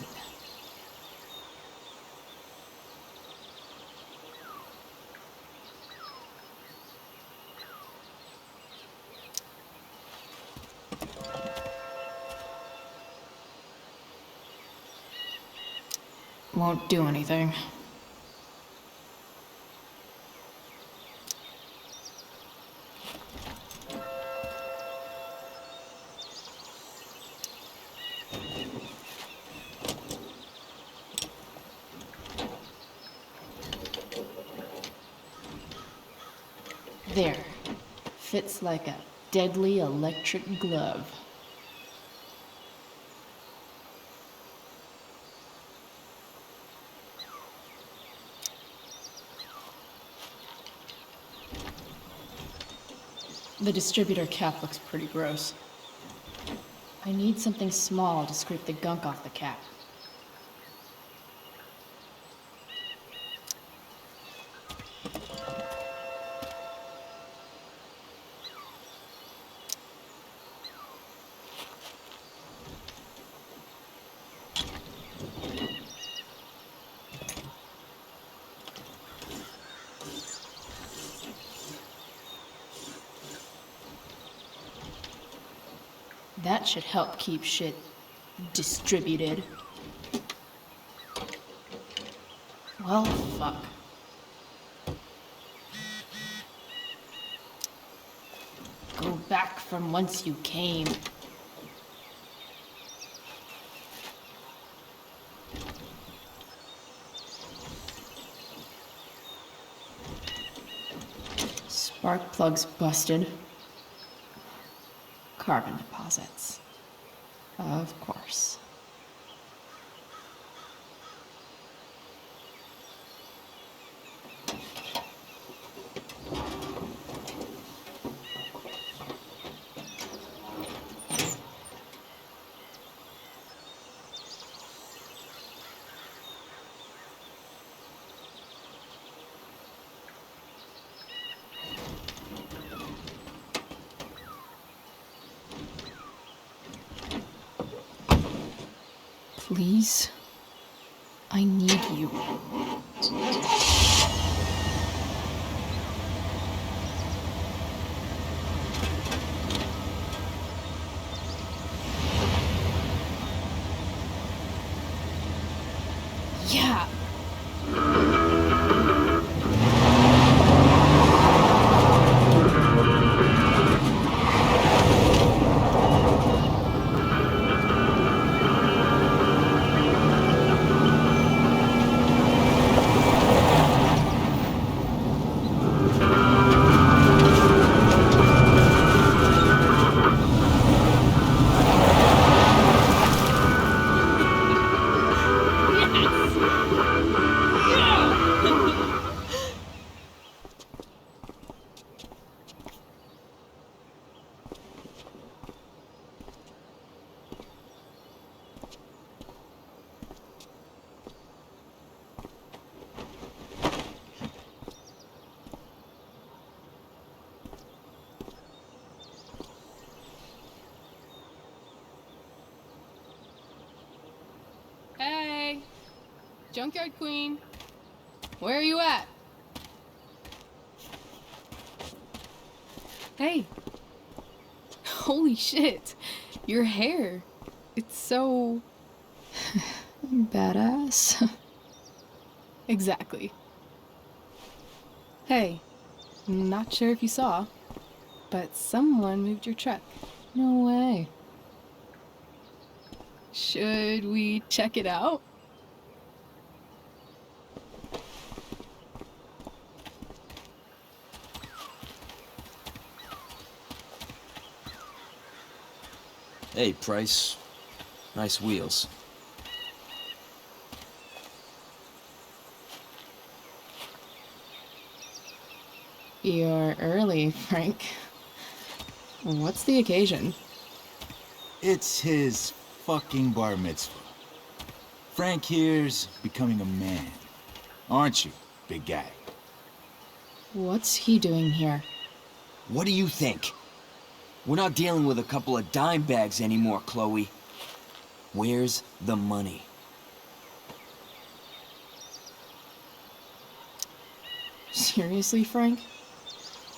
[SPEAKER 9] Won't do anything. There. Fits like a deadly electric glove. The distributor cap looks pretty gross. I need something small to scrape the gunk off the cap. That should help keep shit distributed. Well, fuck. Go back from whence you came. Spark plug's busted. Carbon deposits. Of course. Please, I need you. Yeah.
[SPEAKER 2] Junkyard Queen, where are you at? Hey. Holy shit. Your hair. It's so...
[SPEAKER 9] badass.
[SPEAKER 2] Exactly. Hey, not sure if you saw, but someone moved your truck.
[SPEAKER 9] No way.
[SPEAKER 2] Should we check it out?
[SPEAKER 5] Hey, Price. Nice wheels.
[SPEAKER 2] You're early, Frank. What's the occasion?
[SPEAKER 3] It's his fucking bar mitzvah. Frank here's becoming a man. Aren't you, big guy?
[SPEAKER 2] What's he doing here?
[SPEAKER 5] What do you think? We're not dealing with a couple of dime bags anymore, Chloe. Where's the money?
[SPEAKER 2] Seriously, Frank?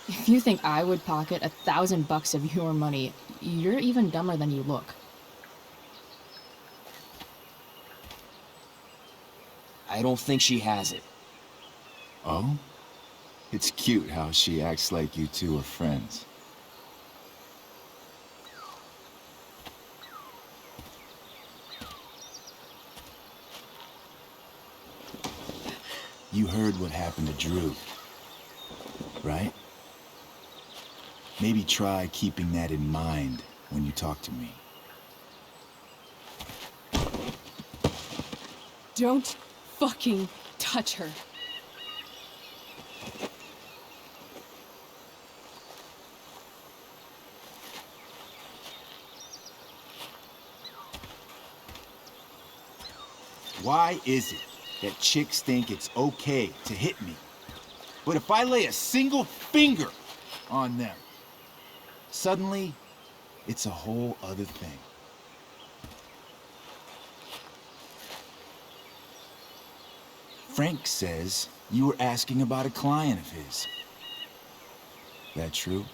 [SPEAKER 2] If you think I would pocket $1,000 of your money, you're even dumber than you look.
[SPEAKER 5] I don't think she has it.
[SPEAKER 3] Oh? It's cute how she acts like you two are friends. You heard what happened to Drew, right? Maybe try keeping that in mind when you talk to me.
[SPEAKER 2] Don't fucking touch her.
[SPEAKER 3] Why is it that chicks think it's okay to hit me? But if I lay a single finger on them, suddenly, it's a whole other thing. Frank says you were asking about a client of his. That true?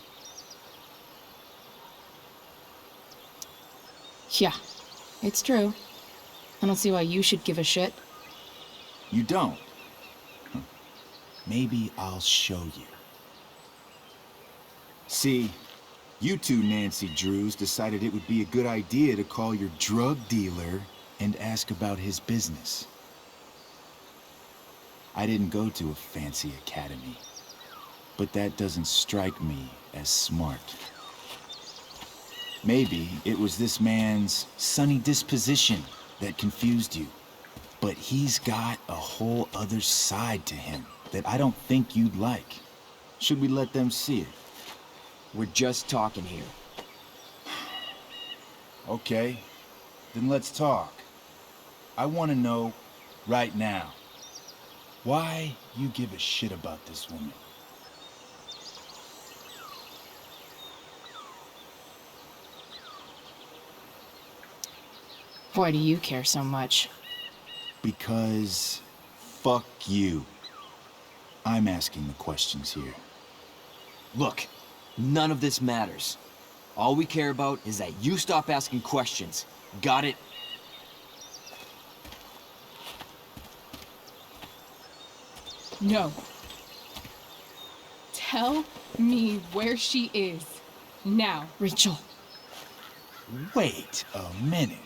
[SPEAKER 2] Yeah, it's true. I don't see why you should give a shit.
[SPEAKER 3] You don't? Maybe I'll show you. See, you two Nancy Drews decided it would be a good idea to call your drug dealer and ask about his business. I didn't go to a fancy academy, but that doesn't strike me as smart. Maybe it was this man's sunny disposition that confused you, but he's got a whole other side to him that I don't think you'd like. Should we let them see it?
[SPEAKER 5] We're just talking here.
[SPEAKER 3] Okay, then let's talk. I want to know right now why you give a shit about this woman.
[SPEAKER 2] Why do you care so much?
[SPEAKER 3] Because fuck you. I'm asking the questions here.
[SPEAKER 5] Look, none of this matters. All we care about is that you stop asking questions. Got it?
[SPEAKER 2] No. Tell me where she is. Now.
[SPEAKER 9] Rachel.
[SPEAKER 3] Wait a minute.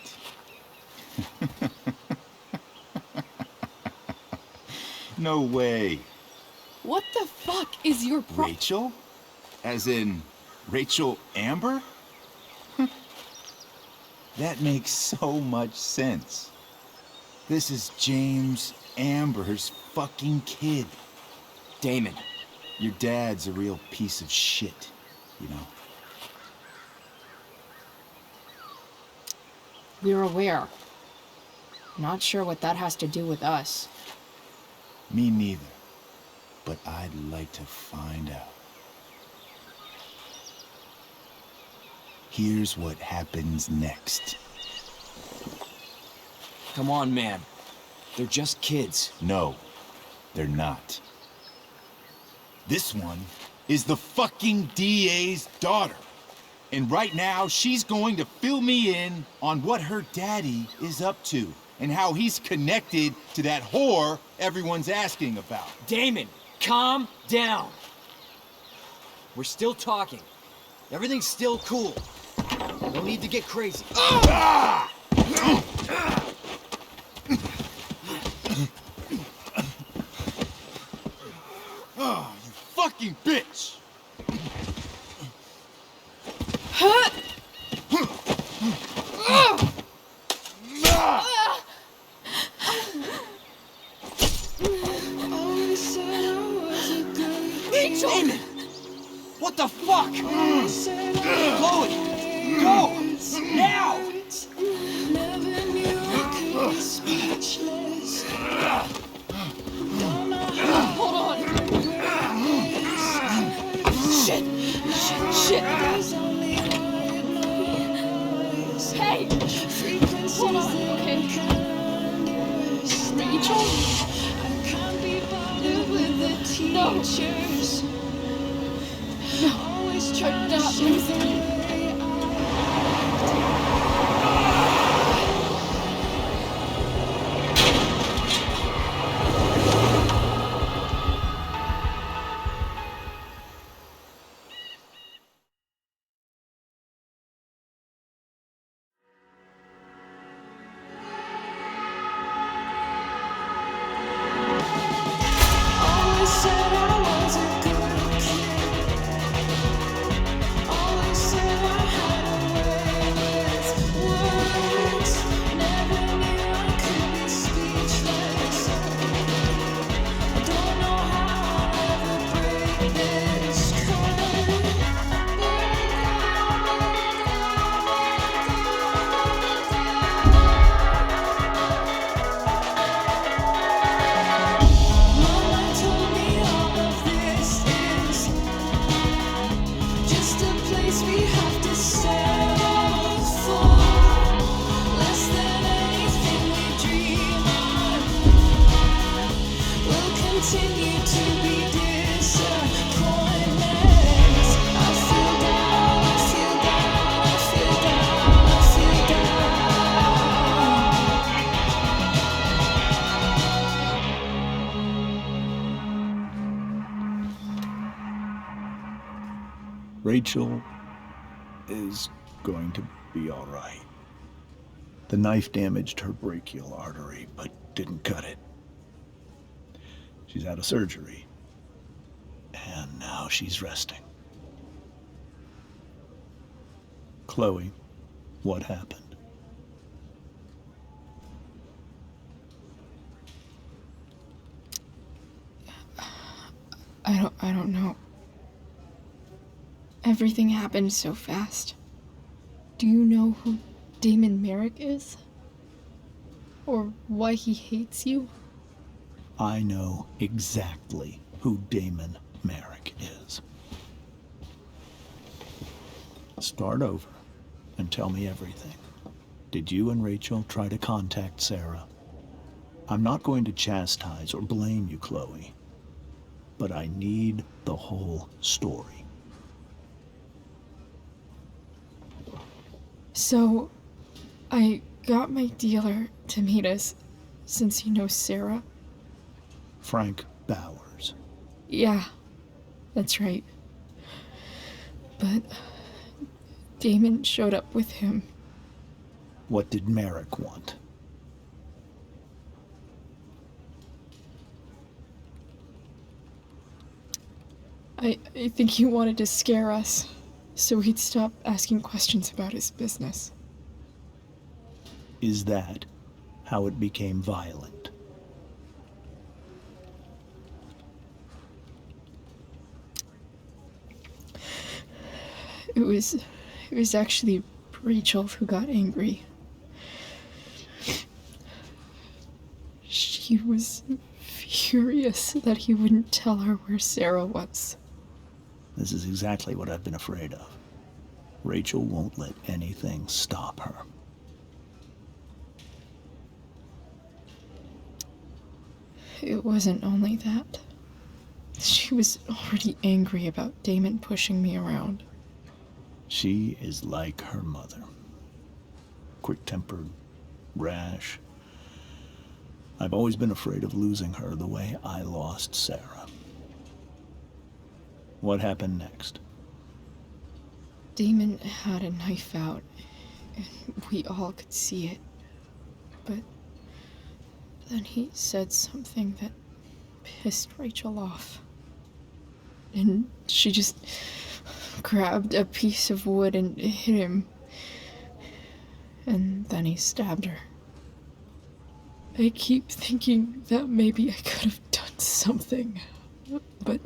[SPEAKER 3] No way.
[SPEAKER 2] What the fuck is your
[SPEAKER 3] Rachel? As in, Rachel Amber? That makes so much sense. This is James Amber's fucking kid.
[SPEAKER 5] Damon.
[SPEAKER 3] Your dad's a real piece of shit, you know?
[SPEAKER 2] We're aware. Not sure what that has to do with us.
[SPEAKER 3] Me neither. But I'd like to find out. Here's what happens next.
[SPEAKER 5] Come on, man. They're just kids.
[SPEAKER 3] No, they're not. This one is the fucking DA's daughter. And right now, she's going to fill me in on what her daddy is up to and how he's connected to that whore everyone's asking about.
[SPEAKER 5] Damon, calm down. We're still talking. Everything's still cool. No need to get crazy.
[SPEAKER 3] Ah! Oh, you fucking bitch!
[SPEAKER 5] Damon! What the fuck? Chloe! Go! Now!
[SPEAKER 2] Hold on. Shit! Shit! Hey! Hold on, okay? Rachel? No! No! I'm not losing you.
[SPEAKER 6] Rachel is going to be all right. The knife damaged her brachial artery, but didn't cut it. She's out of surgery, and now she's resting. Chloe, what happened?
[SPEAKER 1] I don't know. Everything happened so fast. Do you know who Damon Merrick is? Or why he hates you?
[SPEAKER 6] I know exactly who Damon Merrick is. Start over and tell me everything. Did you and Rachel try to contact Sarah? I'm not going to chastise or blame you, Chloe, but I need the whole story.
[SPEAKER 1] So, I got my dealer to meet us, since he knows Sarah.
[SPEAKER 6] Frank Bowers.
[SPEAKER 1] Yeah, that's right. But Damon showed up with him.
[SPEAKER 6] What did Merrick want?
[SPEAKER 1] I think he wanted to scare us, so he'd stop asking questions about his business.
[SPEAKER 6] Is that how it became violent?
[SPEAKER 1] It was actually Rachel who got angry. She was furious that he wouldn't tell her where Sarah was.
[SPEAKER 6] This is exactly what I've been afraid of. Rachel won't let anything stop her.
[SPEAKER 9] it wasn't only that. She was already angry about Damon pushing me around.
[SPEAKER 6] She is like her mother. Quick-tempered, rash. I've always been afraid of losing her the way I lost Sarah. What happened next?
[SPEAKER 9] Damon had a knife out, and we all could see it. But then he said something that pissed Rachel off. And she just grabbed a piece of wood and hit him. And then he stabbed her. I keep thinking that maybe I could have done something, but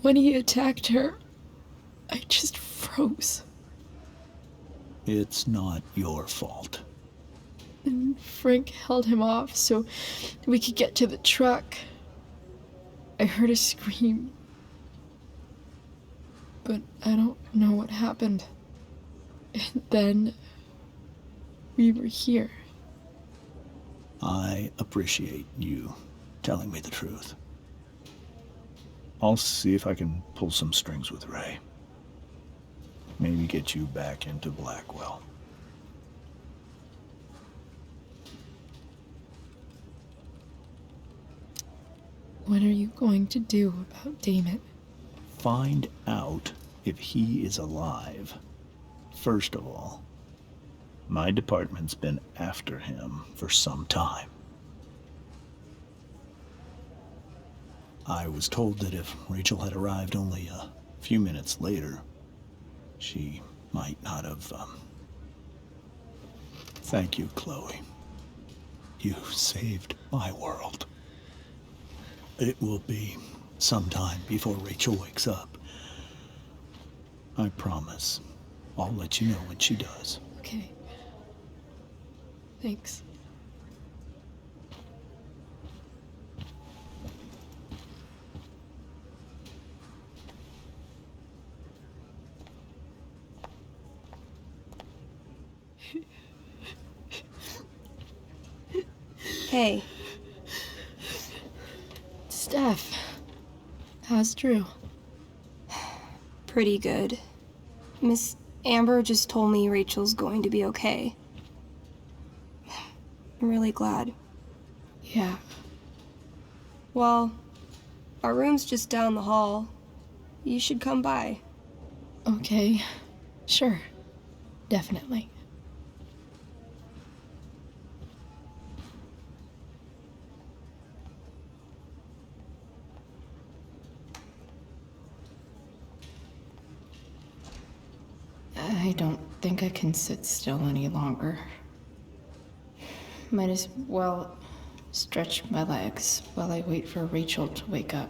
[SPEAKER 9] when he attacked her, I just froze.
[SPEAKER 6] It's not your fault.
[SPEAKER 9] And Frank held him off so we could get to the truck. I heard a scream, but I don't know what happened. And then we were here.
[SPEAKER 6] I appreciate you telling me the truth. I'll see if I can pull some strings with Ray. Maybe get you back into Blackwell.
[SPEAKER 9] What are you going to do about Damon?
[SPEAKER 6] Find out if he is alive. First of all, my department's been after him for some time. I was told that if Rachel had arrived only a few minutes later, she might not have, Thank you, Chloe. You saved my world. It will be some time before Rachel wakes up. I promise. I'll let you know when she does.
[SPEAKER 9] Okay. Thanks.
[SPEAKER 14] Hey.
[SPEAKER 9] Steph. How's Drew?
[SPEAKER 14] Pretty good. Miss Amber just told me Rachel's going to be okay. I'm really glad.
[SPEAKER 9] Yeah.
[SPEAKER 14] Well, our room's just down the hall. You should come by.
[SPEAKER 9] Okay. Sure. Definitely. I don't think I can sit still any longer. Might as well stretch my legs while I wait for Rachel to wake up.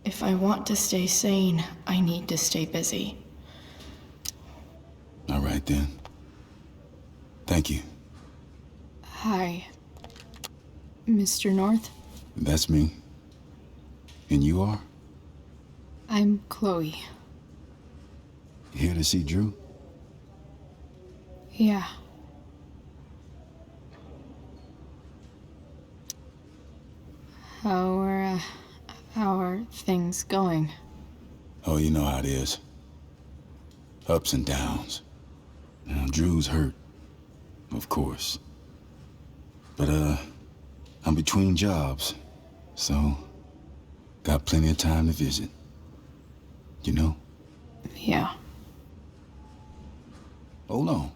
[SPEAKER 9] If I want to stay sane, I need to stay busy.
[SPEAKER 4] All right, then. Thank you.
[SPEAKER 9] Hi, Mr. North.
[SPEAKER 4] That's me. And you are?
[SPEAKER 9] I'm Chloe.
[SPEAKER 4] Here to see Drew?
[SPEAKER 9] Yeah. How are things going?
[SPEAKER 4] Oh, you know how it is. Ups and downs. Now, Drew's hurt, of course. But, I'm between jobs, so got plenty of time to visit. You know?
[SPEAKER 9] Yeah.
[SPEAKER 4] Hold on.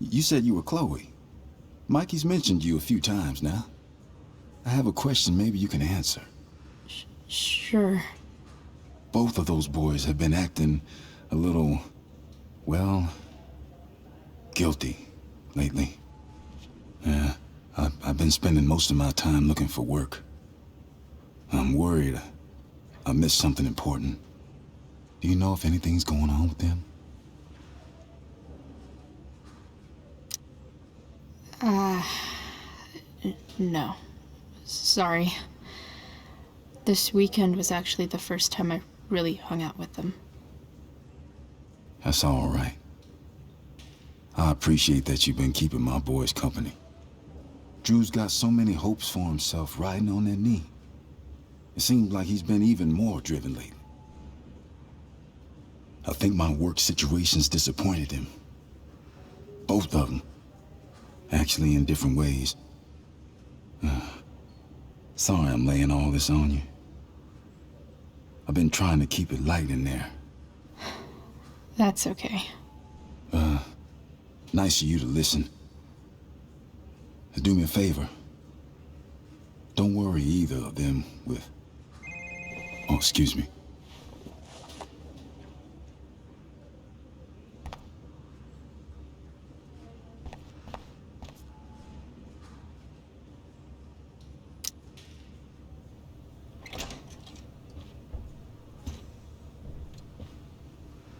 [SPEAKER 4] You said you were Chloe. Mikey's mentioned you a few times now. I have a question maybe you can answer.
[SPEAKER 9] Sure.
[SPEAKER 4] Both of those boys have been acting a little, well, guilty lately. Yeah, I've been spending most of my time looking for work. I'm worried I missed something important. Do you know if anything's going on with them?
[SPEAKER 2] No. Sorry. This weekend was actually the first time I really hung out with them.
[SPEAKER 4] That's all right. I appreciate that you've been keeping my boys company. Drew's got so many hopes for himself riding on that knee. It seems like he's been even more driven lately. I think my work situation's disappointed him. Both of them. Actually, in different ways. Sorry I'm laying all this on you. I've been trying to keep it light in there.
[SPEAKER 2] That's okay.
[SPEAKER 4] Nice of you to listen. Do me a favor. Don't worry either of them with... Oh, excuse me.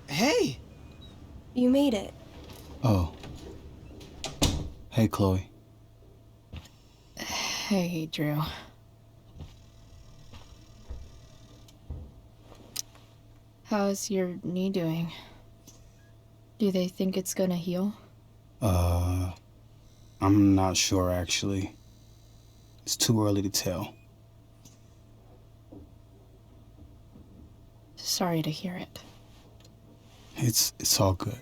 [SPEAKER 5] Hey!
[SPEAKER 14] You made it.
[SPEAKER 15] Oh. Hey, Chloe.
[SPEAKER 2] Hey, Drew. How's your knee doing? Do they think it's gonna heal?
[SPEAKER 15] I'm not sure, actually. It's too early to tell.
[SPEAKER 2] Sorry to hear it.
[SPEAKER 15] It's all good.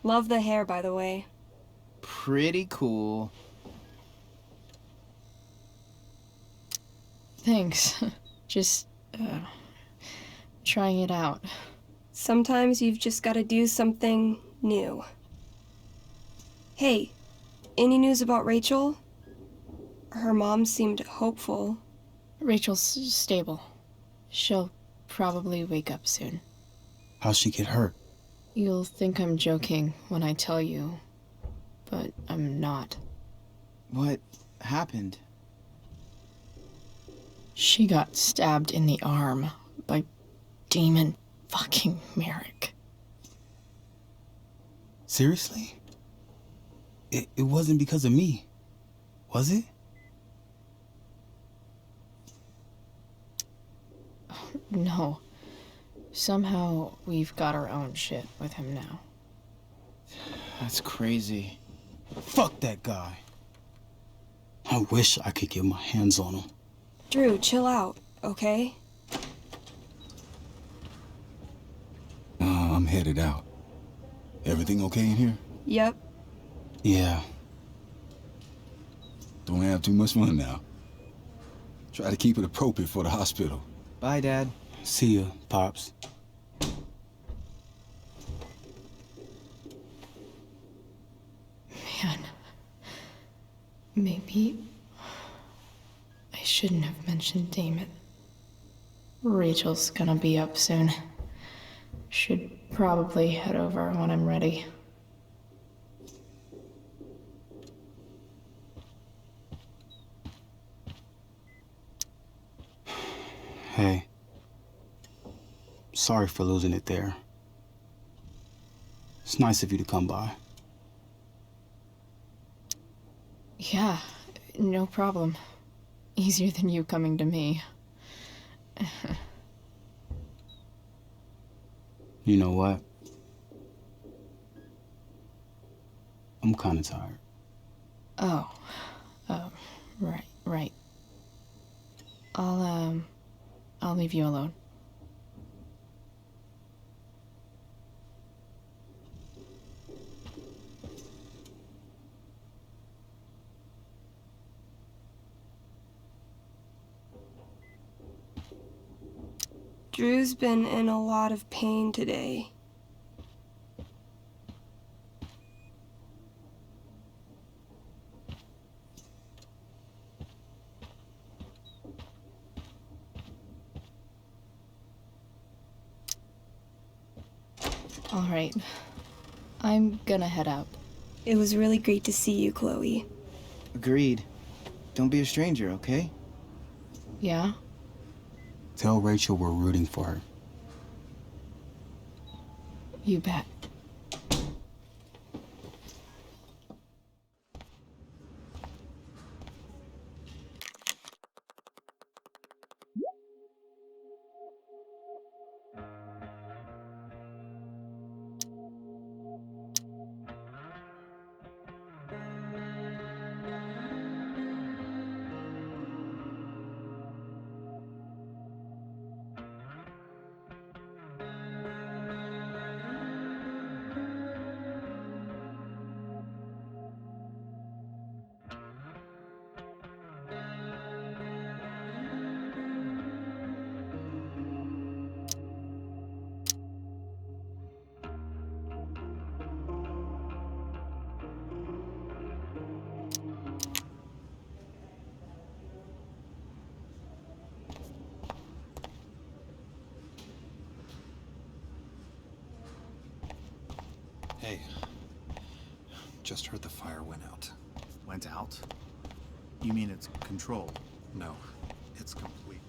[SPEAKER 14] Love the hair, by the way.
[SPEAKER 5] Pretty cool.
[SPEAKER 2] Thanks. Just, trying it out.
[SPEAKER 14] Sometimes you've just gotta do something new. Hey, any news about Rachel? Her mom seemed hopeful.
[SPEAKER 2] Rachel's stable. She'll probably wake up soon.
[SPEAKER 15] How'd she get hurt?
[SPEAKER 2] You'll think I'm joking when I tell you, but I'm not.
[SPEAKER 5] What happened?
[SPEAKER 2] She got stabbed in the arm by Demon fucking Merrick.
[SPEAKER 15] Seriously? It wasn't because of me, was it?
[SPEAKER 2] No. Somehow we've got our own shit with him now.
[SPEAKER 5] That's crazy.
[SPEAKER 15] Fuck that guy. I wish I could get my hands on him.
[SPEAKER 14] Drew, chill out, okay?
[SPEAKER 4] I'm headed out. Everything okay in here?
[SPEAKER 14] Yep.
[SPEAKER 15] Yeah.
[SPEAKER 4] Don't have too much fun now. Try to keep it appropriate for the hospital.
[SPEAKER 5] Bye, Dad.
[SPEAKER 15] See ya, Pops.
[SPEAKER 2] Man. Maybe I shouldn't have mentioned Damon. Rachel's gonna be up soon. Should probably head over when I'm ready.
[SPEAKER 15] Hey. Sorry for losing it there. It's nice of you to come by.
[SPEAKER 2] Yeah, no problem. Easier than you coming to me.
[SPEAKER 15] You know what? I'm kinda tired.
[SPEAKER 2] Oh, right. I'll leave you alone.
[SPEAKER 14] Drew's been in a lot of pain today.
[SPEAKER 2] All right. I'm gonna head out.
[SPEAKER 14] It was really great to see you, Chloe.
[SPEAKER 5] Agreed. Don't be a stranger, okay?
[SPEAKER 2] Yeah?
[SPEAKER 15] Tell Rachel we're rooting for her.
[SPEAKER 2] You bet.
[SPEAKER 16] Hey, just heard the fire went out.
[SPEAKER 6] Went out? You mean it's controlled?
[SPEAKER 16] No, it's complete.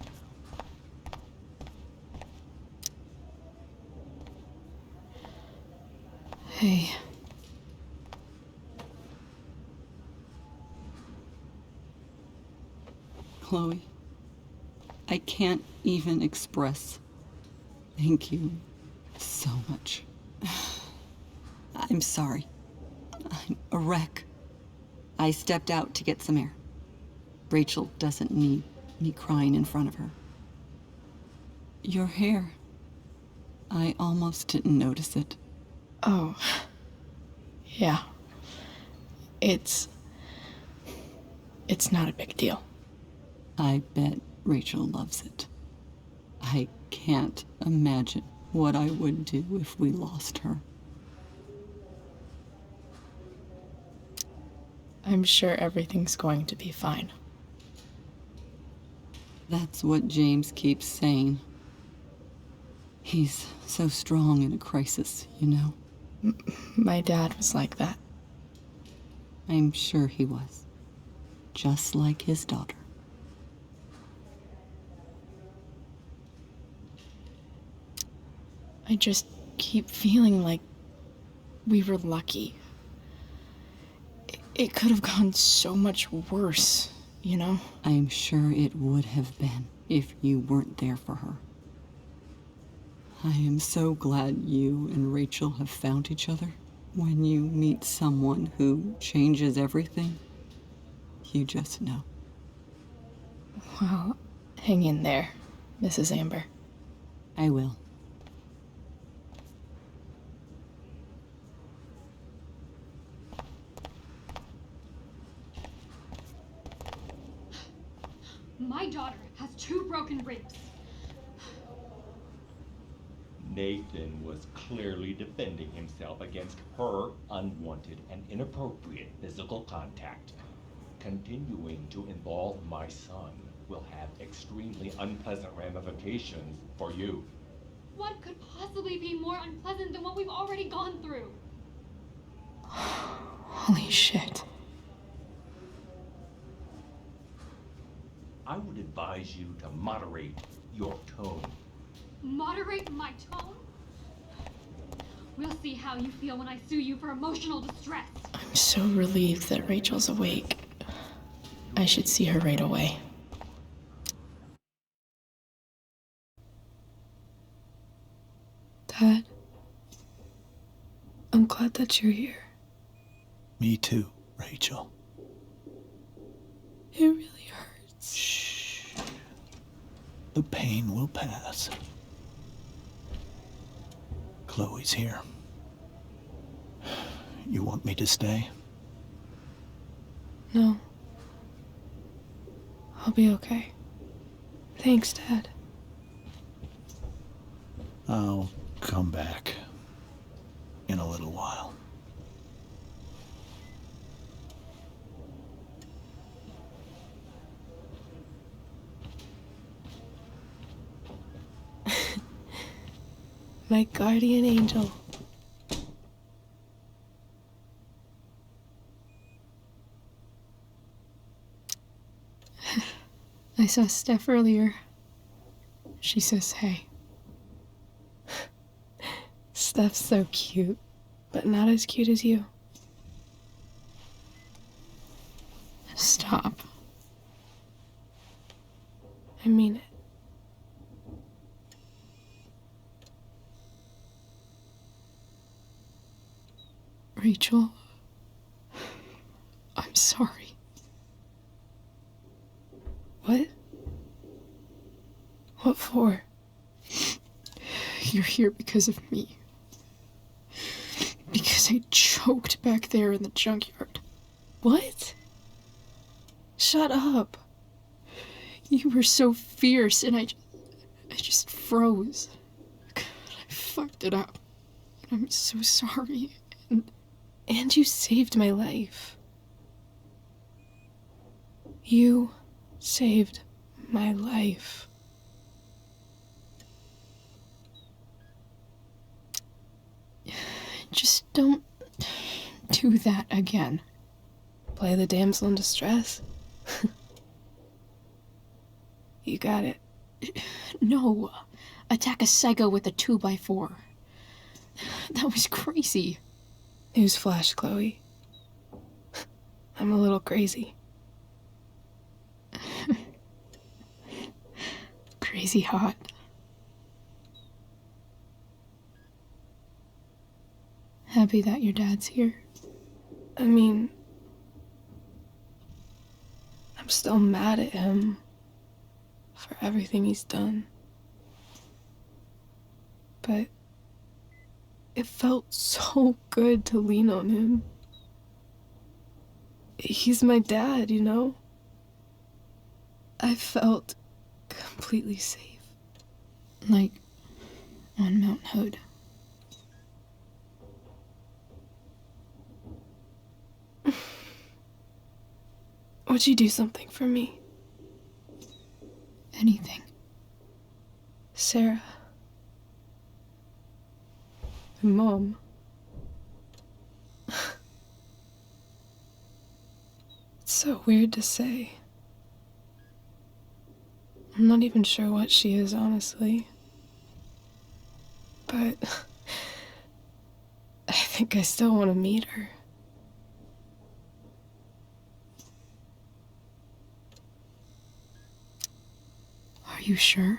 [SPEAKER 9] Hey.
[SPEAKER 10] Chloe, I can't even express thank you so much. I'm sorry. I'm a wreck. I stepped out to get some air. Rachel doesn't need me crying in front of her. Your hair. I almost didn't notice it.
[SPEAKER 9] Oh. Yeah. It's not a big deal.
[SPEAKER 10] I bet Rachel loves it. I can't imagine what I would do if we lost her.
[SPEAKER 9] I'm sure everything's going to be fine.
[SPEAKER 10] That's what James keeps saying. He's so strong in a crisis, you know?
[SPEAKER 9] My dad was like that.
[SPEAKER 10] I'm sure he was. Just like his daughter.
[SPEAKER 9] I just keep feeling like we were lucky. It could have gone so much worse, you know?
[SPEAKER 10] I'm sure it would have been if you weren't there for her. I am so glad you and Rachel have found each other. When you meet someone who changes everything, you just know.
[SPEAKER 9] Well, hang in there, Mrs. Amber.
[SPEAKER 10] I will.
[SPEAKER 17] My daughter has 2 broken ribs.
[SPEAKER 18] Nathan was clearly defending himself against her unwanted and inappropriate physical contact. Continuing to involve my son will have extremely unpleasant ramifications for you.
[SPEAKER 17] What could possibly be more unpleasant than what we've already gone through?
[SPEAKER 9] Holy shit.
[SPEAKER 18] I would advise you to moderate your tone.
[SPEAKER 17] Moderate my tone? We'll see how you feel when I sue you for emotional distress.
[SPEAKER 9] I'm so relieved that Rachel's awake. I should see her right away. Dad, I'm glad that you're here.
[SPEAKER 6] Me too, Rachel.
[SPEAKER 9] It really hurts.
[SPEAKER 6] Shh. The pain will pass. Chloe's here. You want me to stay?
[SPEAKER 1] No. I'll be okay. Thanks, Dad.
[SPEAKER 6] I'll come back in a little while.
[SPEAKER 1] My guardian angel. I saw Steph earlier. She says hey. Steph's so cute, but not as cute as you. Stop. I mean it. Rachel, I'm sorry. What? What for? You're here because of me. Because I choked back there in the junkyard. What? Shut up. You were so fierce and I just froze. God, I fucked it up. I'm so sorry. And you saved my life. You saved my life. Just don't do that again.
[SPEAKER 14] Play the damsel in distress? You got it.
[SPEAKER 1] No. Attack a psycho with a 2x4. That was crazy.
[SPEAKER 14] Newsflash, Chloe. I'm a little crazy.
[SPEAKER 1] Crazy hot. Happy that your dad's here?
[SPEAKER 14] I mean, I'm still mad at him for everything he's done. But it felt so good to lean on him. He's my dad, you know? I felt completely safe.
[SPEAKER 1] Like on Mount Hood.
[SPEAKER 14] Would you do something for me?
[SPEAKER 1] Anything.
[SPEAKER 14] Sarah. My mom. It's so weird to say. I'm not even sure what she is, honestly. But I think I still want to meet her.
[SPEAKER 1] Are you sure?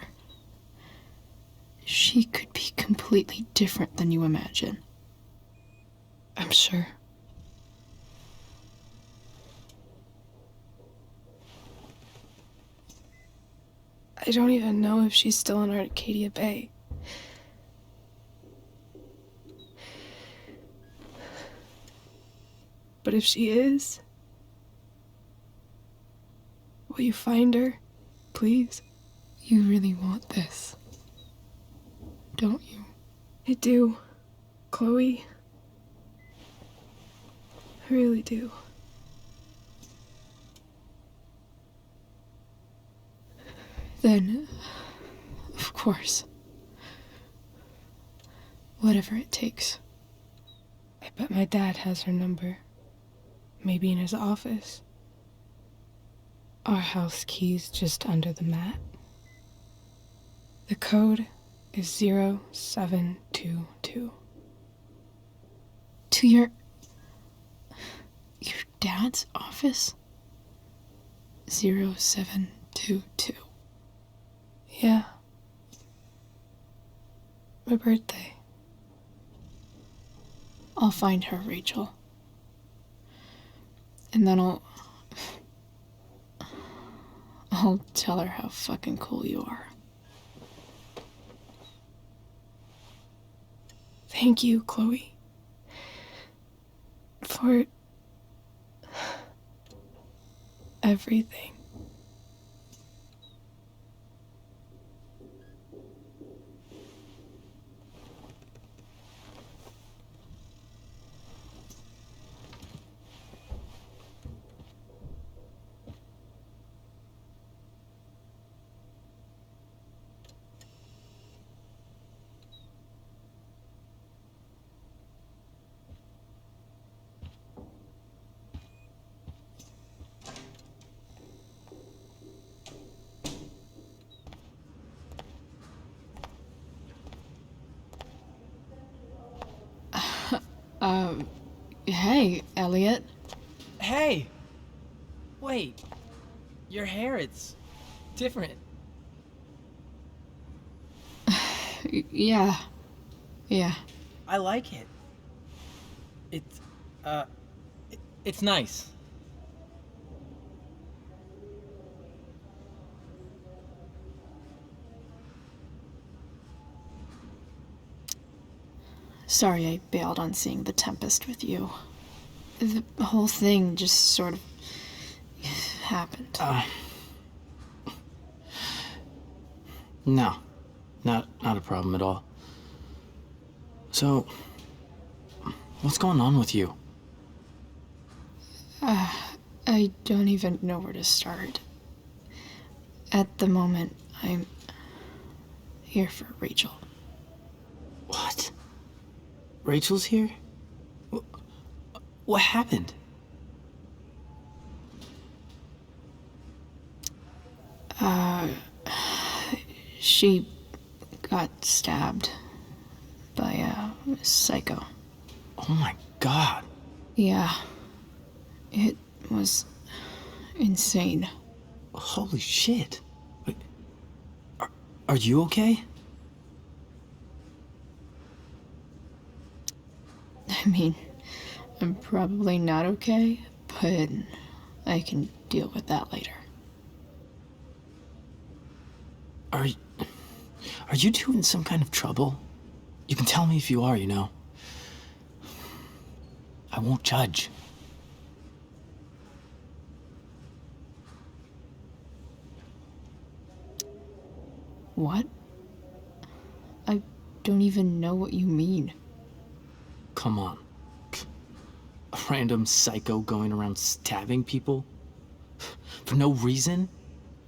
[SPEAKER 1] She could be completely different than you imagine.
[SPEAKER 14] I'm sure. I don't even know if she's still in Arcadia Bay. But if she is, will you find her, please?
[SPEAKER 1] You really want this, don't you?
[SPEAKER 14] I do, Chloe. I really do.
[SPEAKER 1] Then, of course. Whatever it takes.
[SPEAKER 14] I bet my dad has her number. Maybe in his office. Our house key's just under the mat. The code is 0722.
[SPEAKER 1] To your dad's office? 0722.
[SPEAKER 14] Yeah. My birthday.
[SPEAKER 1] I'll find her, Rachel. And then I'll tell her how fucking cool you are.
[SPEAKER 14] Thank you, Chloe. For everything.
[SPEAKER 1] Hey, Elliot.
[SPEAKER 5] Hey! Wait. Your hair, it's different.
[SPEAKER 1] Yeah.
[SPEAKER 5] I like it. It's nice.
[SPEAKER 1] Sorry I bailed on seeing The Tempest with you. The whole thing just sort of happened.
[SPEAKER 19] No. Not a problem at all. So, what's going on with you?
[SPEAKER 1] I don't even know where to start. At the moment, I'm here for Rachel.
[SPEAKER 19] What? Rachel's here? What happened?
[SPEAKER 9] She got stabbed by a psycho.
[SPEAKER 19] Oh my god.
[SPEAKER 9] Yeah. It was insane.
[SPEAKER 19] Holy shit. Wait, are you okay?
[SPEAKER 9] I mean, I'm probably not okay, but I can deal with that later.
[SPEAKER 19] Are you two in some kind of trouble? You can tell me if you are, you know. I won't judge.
[SPEAKER 9] What? I don't even know what you mean.
[SPEAKER 19] Come on. A random psycho going around stabbing people? For no reason?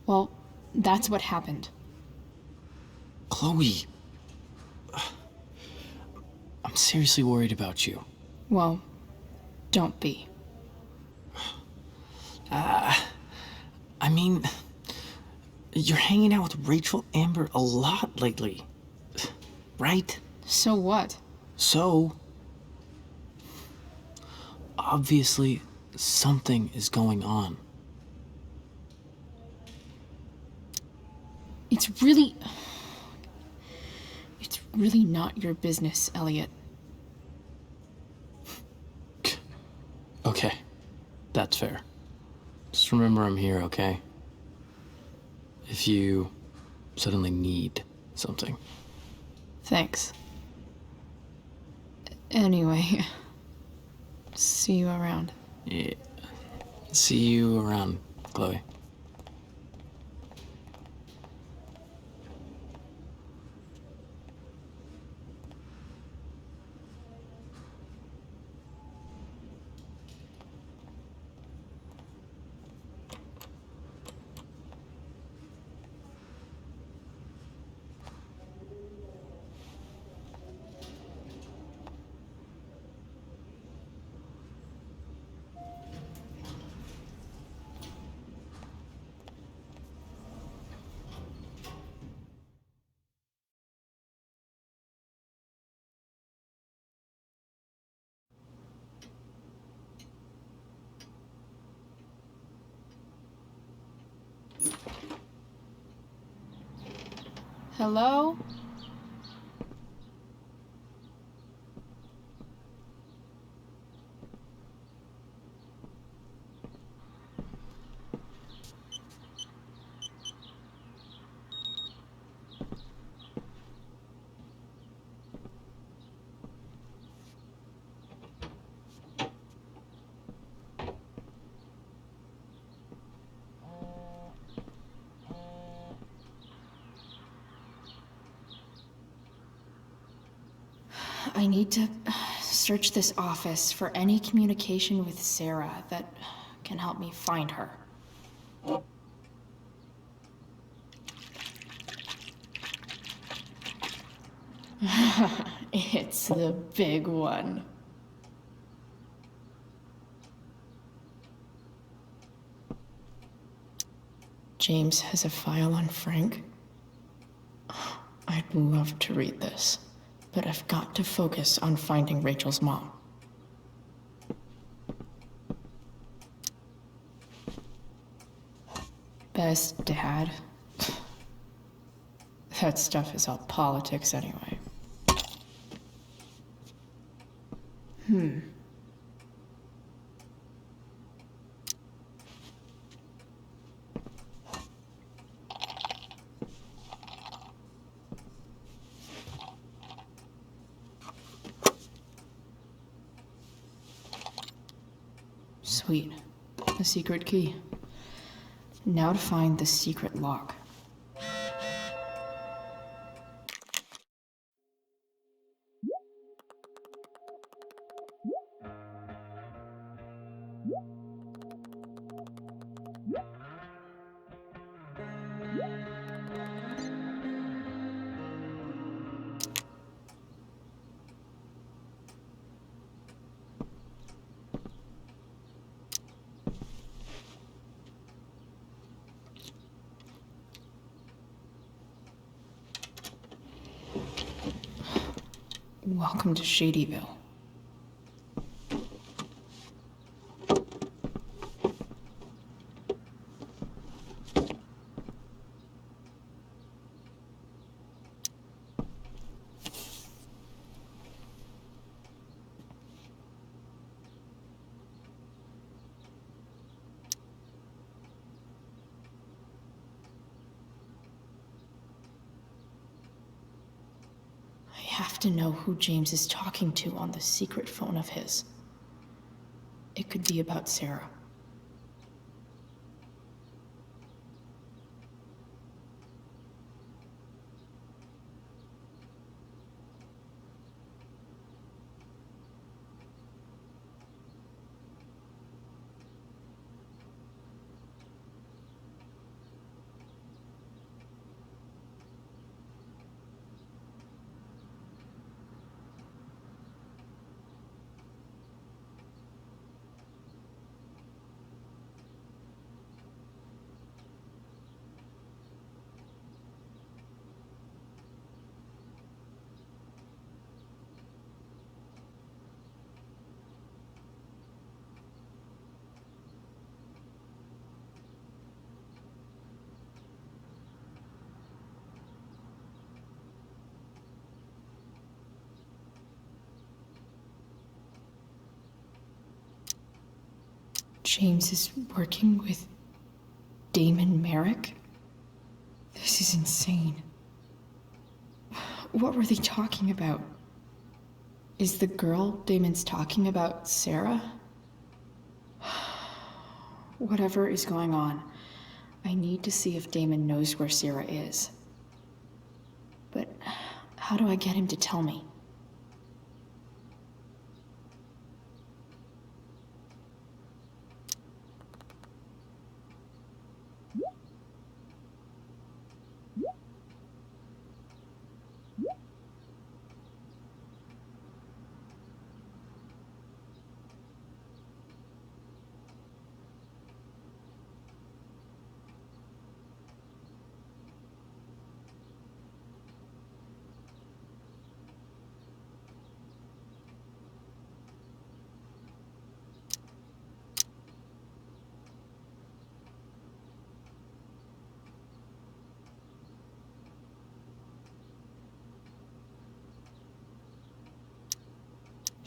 [SPEAKER 9] Well, that's what happened.
[SPEAKER 19] Chloe. I'm seriously worried about you.
[SPEAKER 9] Well, don't be.
[SPEAKER 19] I mean, you're hanging out with Rachel Amber a lot lately. Right?
[SPEAKER 9] So what?
[SPEAKER 19] So, obviously, something is going on.
[SPEAKER 9] It's really not your business, Elliot.
[SPEAKER 19] Okay, that's fair. Just remember I'm here, okay? If you suddenly need something.
[SPEAKER 9] Thanks. Anyway, see you around.
[SPEAKER 19] Yeah. See you around, Chloe.
[SPEAKER 9] Hello? I need to search this office for any communication with Sarah that can help me find her. It's the big one. James has a file on Frank. I'd love to read this, but I've got to focus on finding Rachel's mom. Best dad? That stuff is all politics anyway. Sweet. A secret key. Now to find the secret lock. Welcome to Shadyville. I have to know who James is talking to on the secret phone of his. It could be about Sarah. James is working with Damon Merrick? This is insane. What were they talking about? Is the girl Damon's talking about Sarah? Whatever is going on, I need to see if Damon knows where Sarah is. But how do I get him to tell me?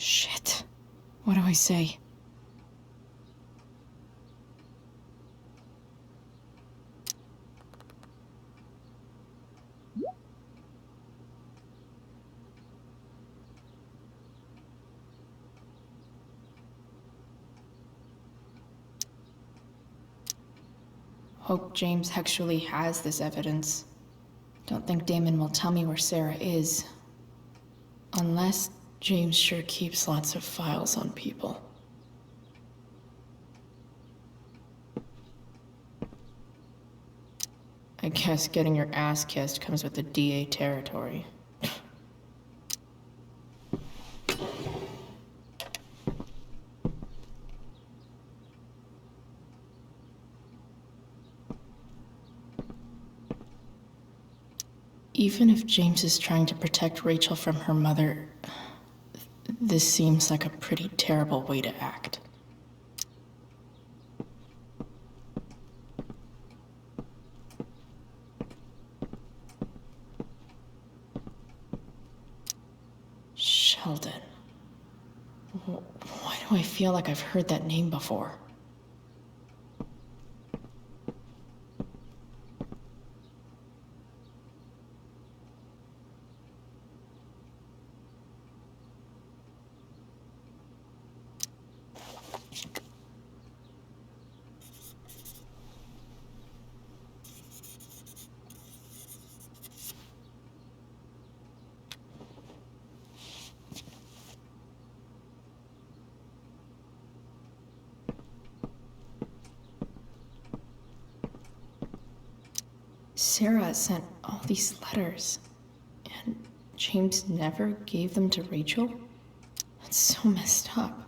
[SPEAKER 9] Shit. What do I say? Hope James actually has this evidence. Don't think Damon will tell me where Sarah is. Unless James sure keeps lots of files on people. I guess getting your ass kissed comes with the DA territory. Even if James is trying to protect Rachel from her mother, this seems like a pretty terrible way to act. Sheldon. Why do I feel like I've heard that name before? Sarah sent all these letters, and James never gave them to Rachel? That's so messed up.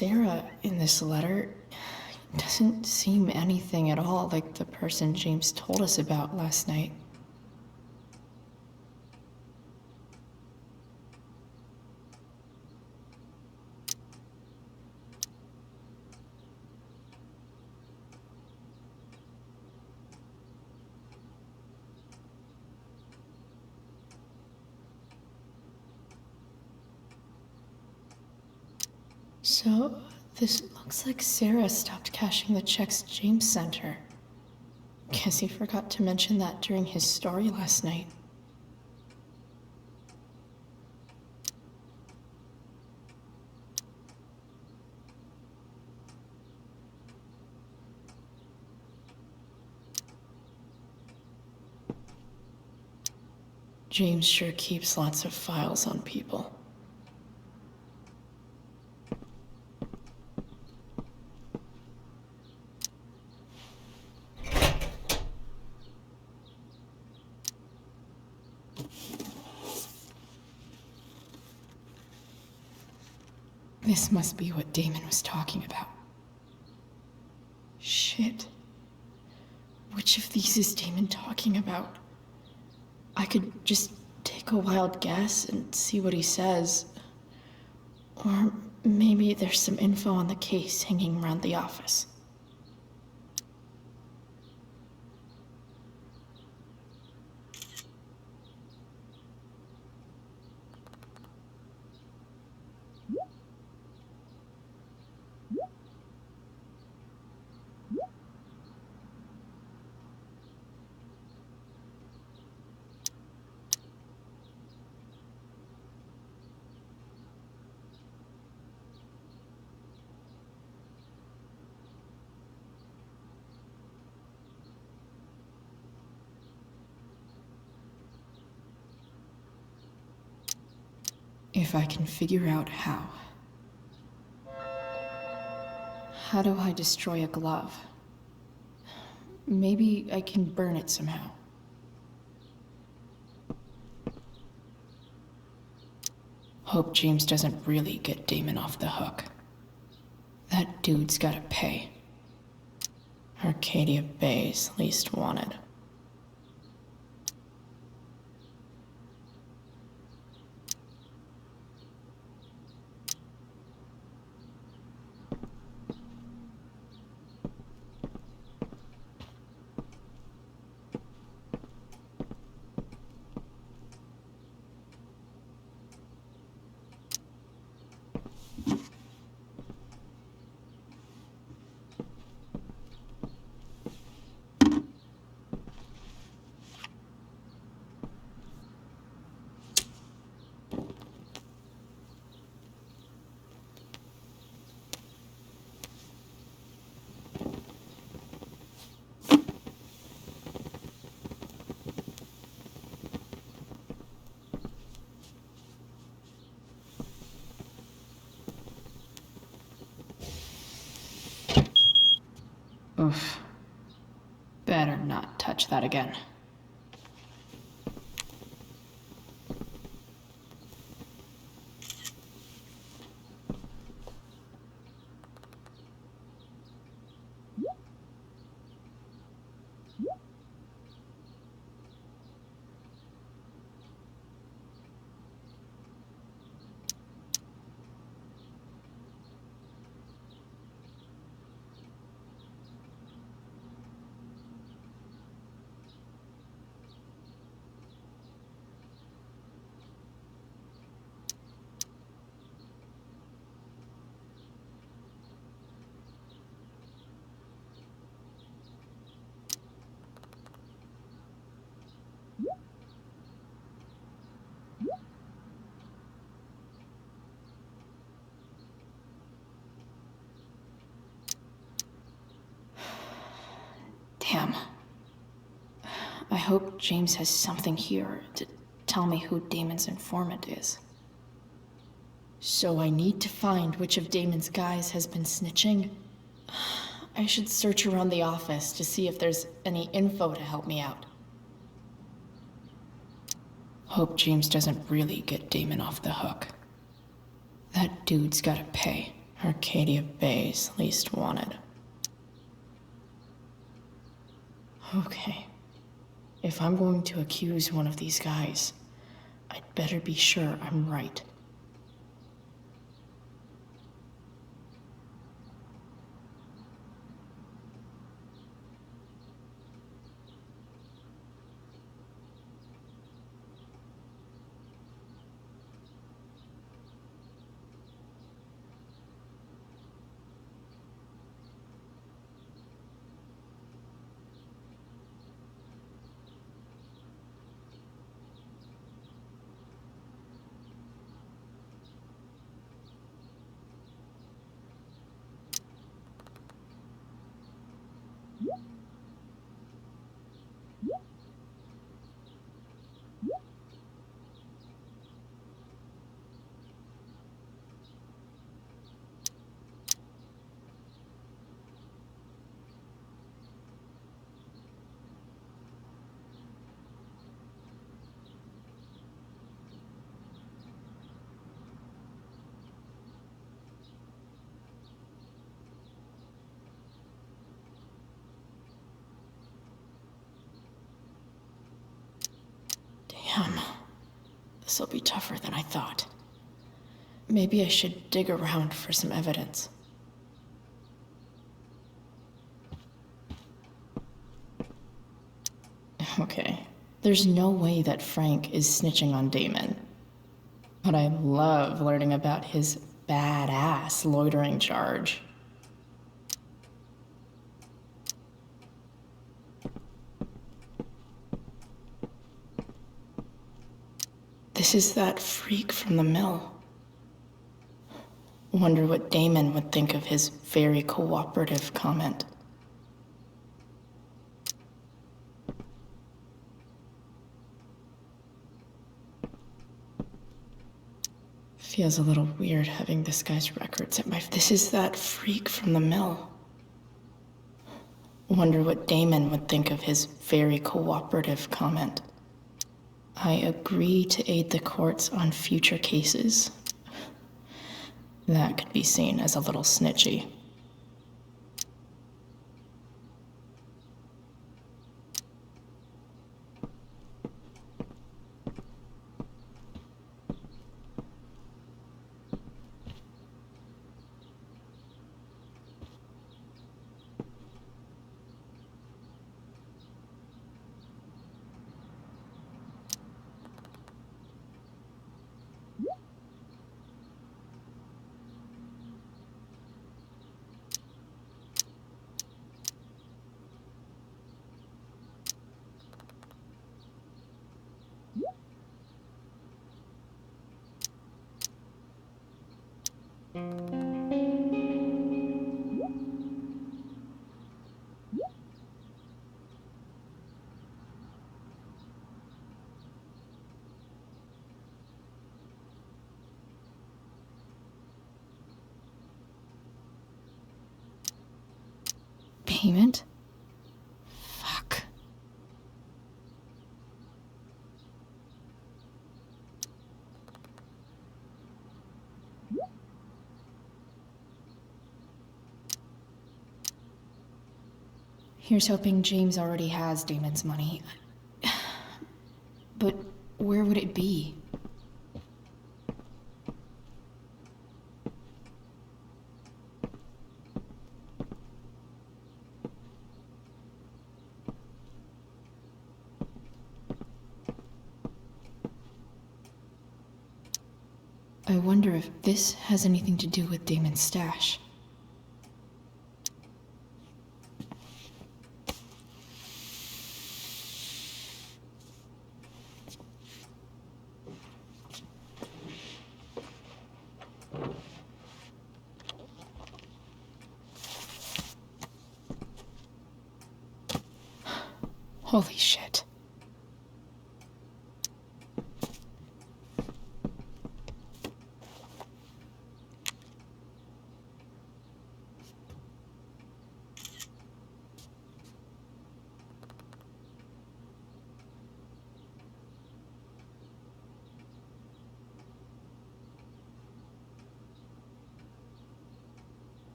[SPEAKER 9] Sarah in this letter doesn't seem anything at all like the person James told us about last night. So, this looks like Sarah stopped cashing the checks James sent her. Guess he forgot to mention that during his story last night. James sure keeps lots of files on people. This must be what Damon was talking about. Shit. Which of these is Damon talking about? I could just take a wild guess and see what he says. Or maybe there's some info on the case hanging around the office. If I can figure out how. How do I destroy a glove? Maybe I can burn it somehow. Hope James doesn't really get Damon off the hook. That dude's gotta pay. Arcadia Bay's least wanted. Oof. Better not touch that again. Damn. I hope James has something here to tell me who Damon's informant is. So I need to find which of Damon's guys has been snitching. I should search around the office to see if there's any info to help me out. Hope James doesn't really get Damon off the hook. That dude's gotta pay. Arcadia Bay's least wanted. Okay. If I'm going to accuse one of these guys, I'd better be sure I'm right. Damn. This'll be tougher than I thought. Maybe I should dig around for some evidence. Okay. There's no way that Frank is snitching on Damon. But I love learning about his badass loitering charge. This is that freak from the mill. Wonder what Damon would think of his very cooperative comment. Feels a little weird having this guy's records at my... This is that freak from the mill. Wonder what Damon would think of his very cooperative comment. I agree to aid the courts on future cases. That could be seen as a little snitchy. Payment? Fuck. Here's hoping James already has Damon's money. But where would it be? I wonder if this has anything to do with Damon's stash. Holy shit.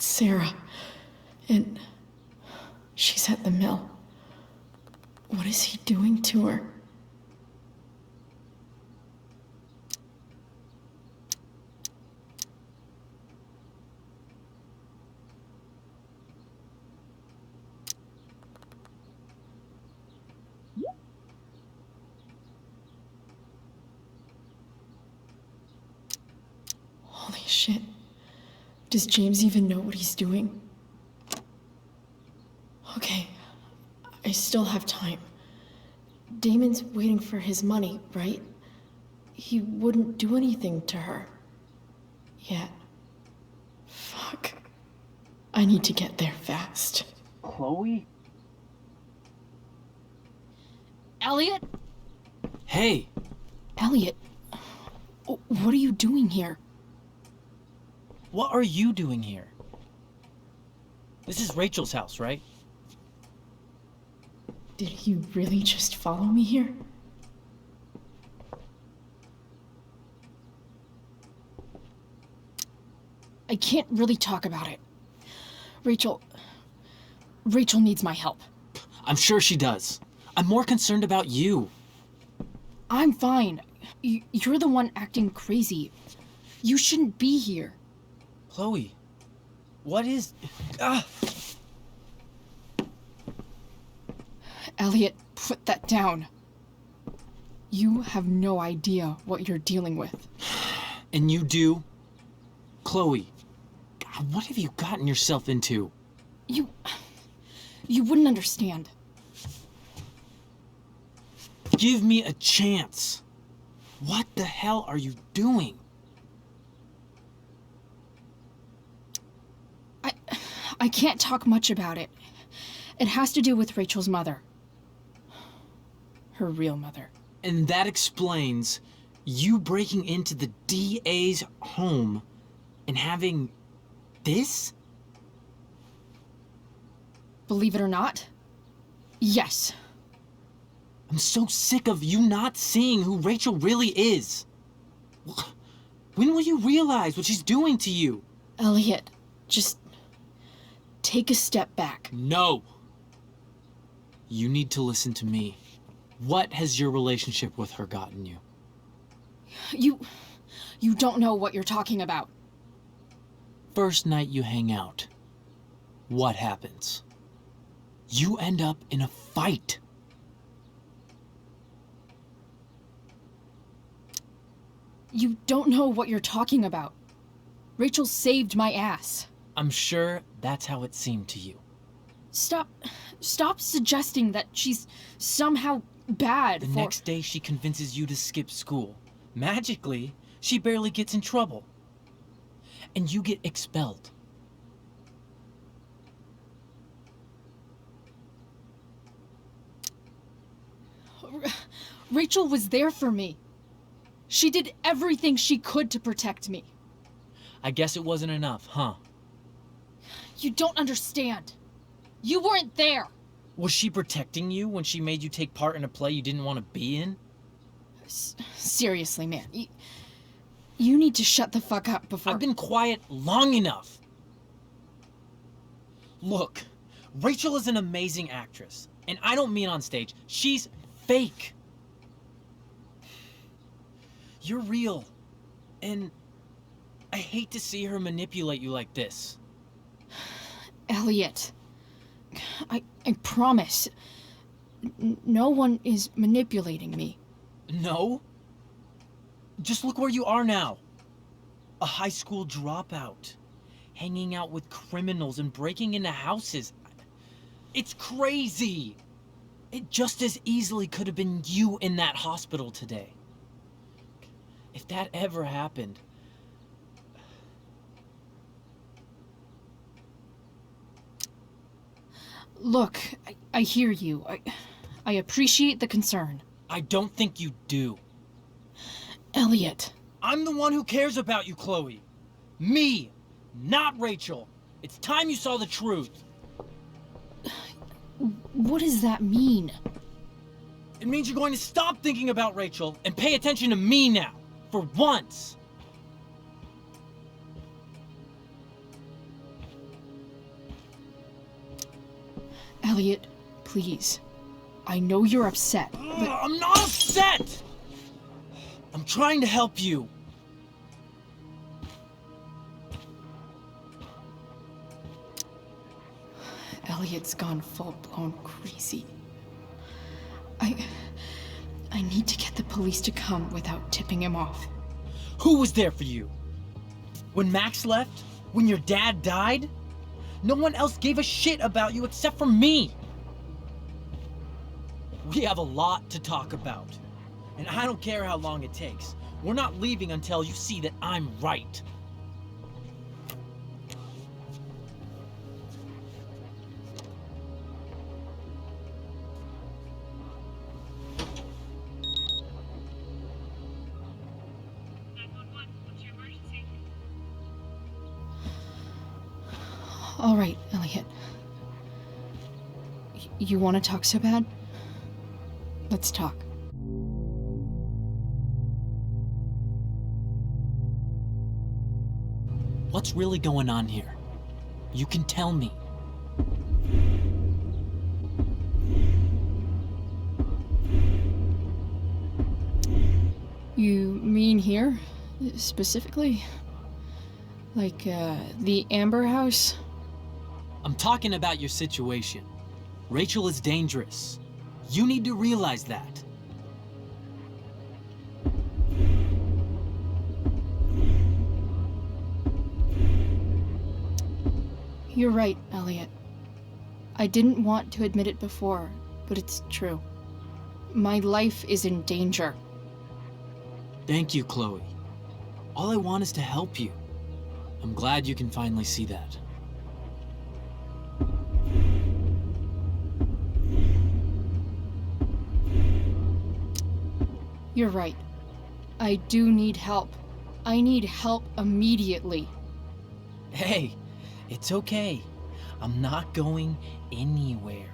[SPEAKER 9] It's Sarah. And she's at the mill. What is he doing to her? Holy shit. Does James even know what he's doing? Okay, I still have time. Damon's waiting for his money, right? He wouldn't do anything to her. Yet. Fuck. I need to get there fast.
[SPEAKER 19] Chloe?
[SPEAKER 2] Elliot?
[SPEAKER 19] Hey!
[SPEAKER 9] Elliot, what are you doing here?
[SPEAKER 19] What are you doing here? This is Rachel's house, right?
[SPEAKER 9] Did he really just follow me here?
[SPEAKER 2] I can't really talk about it. Rachel needs my help.
[SPEAKER 19] I'm sure she does. I'm more concerned about you.
[SPEAKER 2] I'm fine. You're the one acting crazy. You shouldn't be here.
[SPEAKER 19] Chloe, what is... Ah!
[SPEAKER 2] Elliot, put that down. You have no idea what you're dealing with.
[SPEAKER 19] And you do? Chloe, God, what have you gotten yourself into?
[SPEAKER 2] You wouldn't understand.
[SPEAKER 19] Give me a chance. What the hell are you doing?
[SPEAKER 2] I can't talk much about it. It has to do with Rachel's mother. Her real mother.
[SPEAKER 19] And that explains you breaking into the DA's home and having this?
[SPEAKER 2] Believe it or not, yes.
[SPEAKER 19] I'm so sick of you not seeing who Rachel really is. When will you realize what she's doing to you?
[SPEAKER 2] Elliot, just take a step back.
[SPEAKER 19] No. You need to listen to me. What has your relationship with her gotten you?
[SPEAKER 2] You don't know what you're talking about.
[SPEAKER 19] First night you hang out, what happens? You end up in a fight.
[SPEAKER 2] You don't know what you're talking about. Rachel saved my ass.
[SPEAKER 19] I'm sure that's how it seemed to you.
[SPEAKER 2] Stop suggesting that she's somehow bad.
[SPEAKER 19] The next day she convinces you to skip school. Magically, she barely gets in trouble. And you get expelled.
[SPEAKER 2] Rachel was there for me. She did everything she could to protect me.
[SPEAKER 19] I guess it wasn't enough, huh?
[SPEAKER 2] You don't understand. You weren't there.
[SPEAKER 19] Was she protecting you when she made you take part in a play you didn't want to be in?
[SPEAKER 2] Seriously, man. You need to shut the fuck up before...
[SPEAKER 19] I've been quiet long enough. Look, Rachel is an amazing actress. And I don't mean on stage. She's fake. You're real. And I hate to see her manipulate you like this.
[SPEAKER 2] Elliot, I promise. No one is manipulating me.
[SPEAKER 19] No? Just look where you are now. A high school dropout. Hanging out with criminals and breaking into houses. It's crazy. It just as easily could have been you in that hospital today. If that ever happened...
[SPEAKER 2] Look, I hear you. I appreciate the concern.
[SPEAKER 19] I don't think you do.
[SPEAKER 2] Elliot.
[SPEAKER 19] I'm the one who cares about you, Chloe. Me, not Rachel. It's time you saw the truth.
[SPEAKER 2] What does that mean?
[SPEAKER 19] It means you're going to stop thinking about Rachel and pay attention to me now. For once.
[SPEAKER 2] Elliot, please. I know you're upset, but...
[SPEAKER 19] I'm not upset! I'm trying to help you.
[SPEAKER 2] Elliot's gone full-blown crazy. I need to get the police to come without tipping him off.
[SPEAKER 19] Who was there for you? When Max left? When your dad died? No one else gave a shit about you except for me. We have a lot to talk about. And I don't care how long it takes. We're not leaving until you see that I'm right.
[SPEAKER 2] All right, Elliot. You want to talk so bad? Let's talk.
[SPEAKER 19] What's really going on here? You can tell me.
[SPEAKER 2] You mean here? Specifically? Like, the Amber House?
[SPEAKER 19] I'm talking about your situation. Rachel is dangerous. You need to realize that.
[SPEAKER 2] You're right, Elliot. I didn't want to admit it before, but it's true. My life is in danger.
[SPEAKER 19] Thank you, Chloe. All I want is to help you. I'm glad you can finally see that.
[SPEAKER 2] You're right. I do need help. I need help immediately.
[SPEAKER 19] Hey, it's okay. I'm not going anywhere.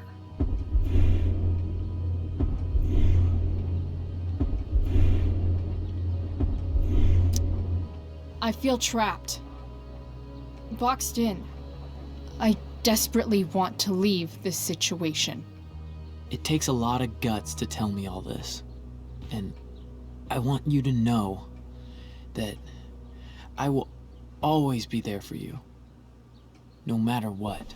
[SPEAKER 2] I feel trapped. Boxed in. I desperately want to leave this situation.
[SPEAKER 19] It takes a lot of guts to tell me all this. And I want you to know that I will always be there for you, no matter what.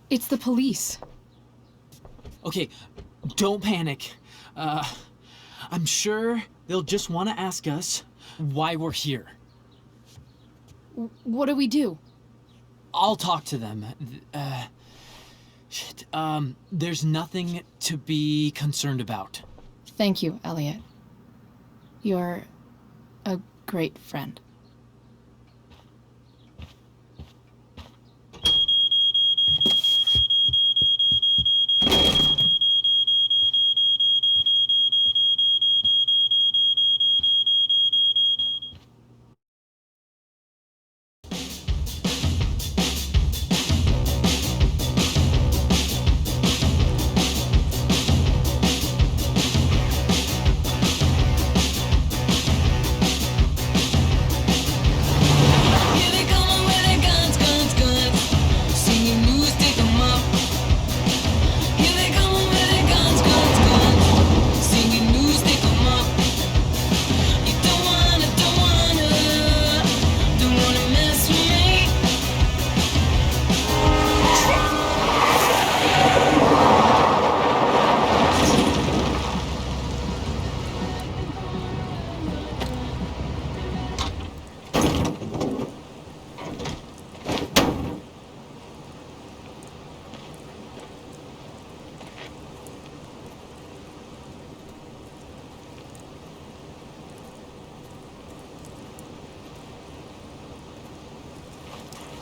[SPEAKER 2] It's the police.
[SPEAKER 19] Okay, don't panic. I'm sure they'll just want to ask us why we're here.
[SPEAKER 2] What do we do?
[SPEAKER 19] I'll talk to them. There's nothing to be concerned about.
[SPEAKER 2] Thank you, Elliot. You're a great friend.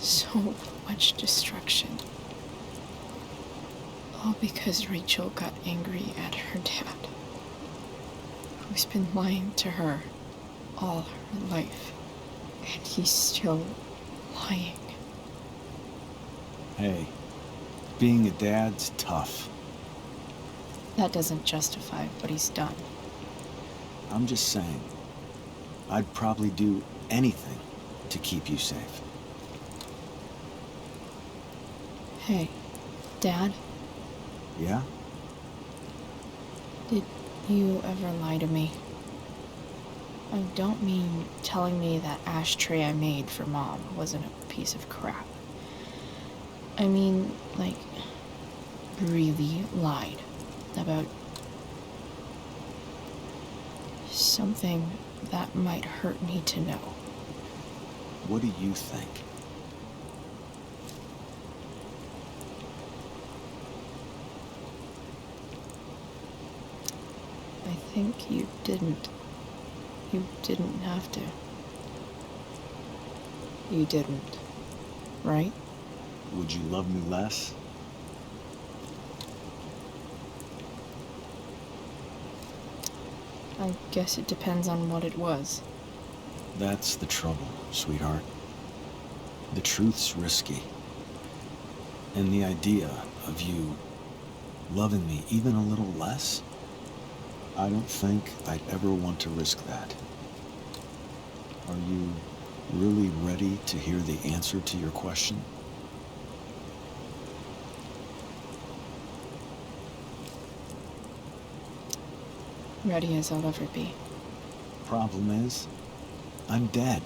[SPEAKER 2] So much destruction. All because Rachel got angry at her dad, who's been lying to her all her life. And he's still lying.
[SPEAKER 11] Hey, being a dad's tough.
[SPEAKER 9] That doesn't justify what he's done.
[SPEAKER 11] I'm just saying, I'd probably do anything to keep you safe.
[SPEAKER 9] Hey, Dad?
[SPEAKER 11] Yeah?
[SPEAKER 9] Did you ever lie to me? I don't mean telling me that ashtray I made for Mom wasn't a piece of crap. I mean, like, really lied about something that might hurt me to know.
[SPEAKER 11] What do you think?
[SPEAKER 9] I think you didn't. You didn't have to. You didn't, right?
[SPEAKER 11] Would you love me less?
[SPEAKER 9] I guess it depends on what it was.
[SPEAKER 11] That's the trouble, sweetheart. The truth's risky. And the idea of you loving me even a little less, I don't think I'd ever want to risk that. Are you really ready to hear the answer to your question?
[SPEAKER 9] Ready as I'll ever be.
[SPEAKER 11] Problem is, I'm dead.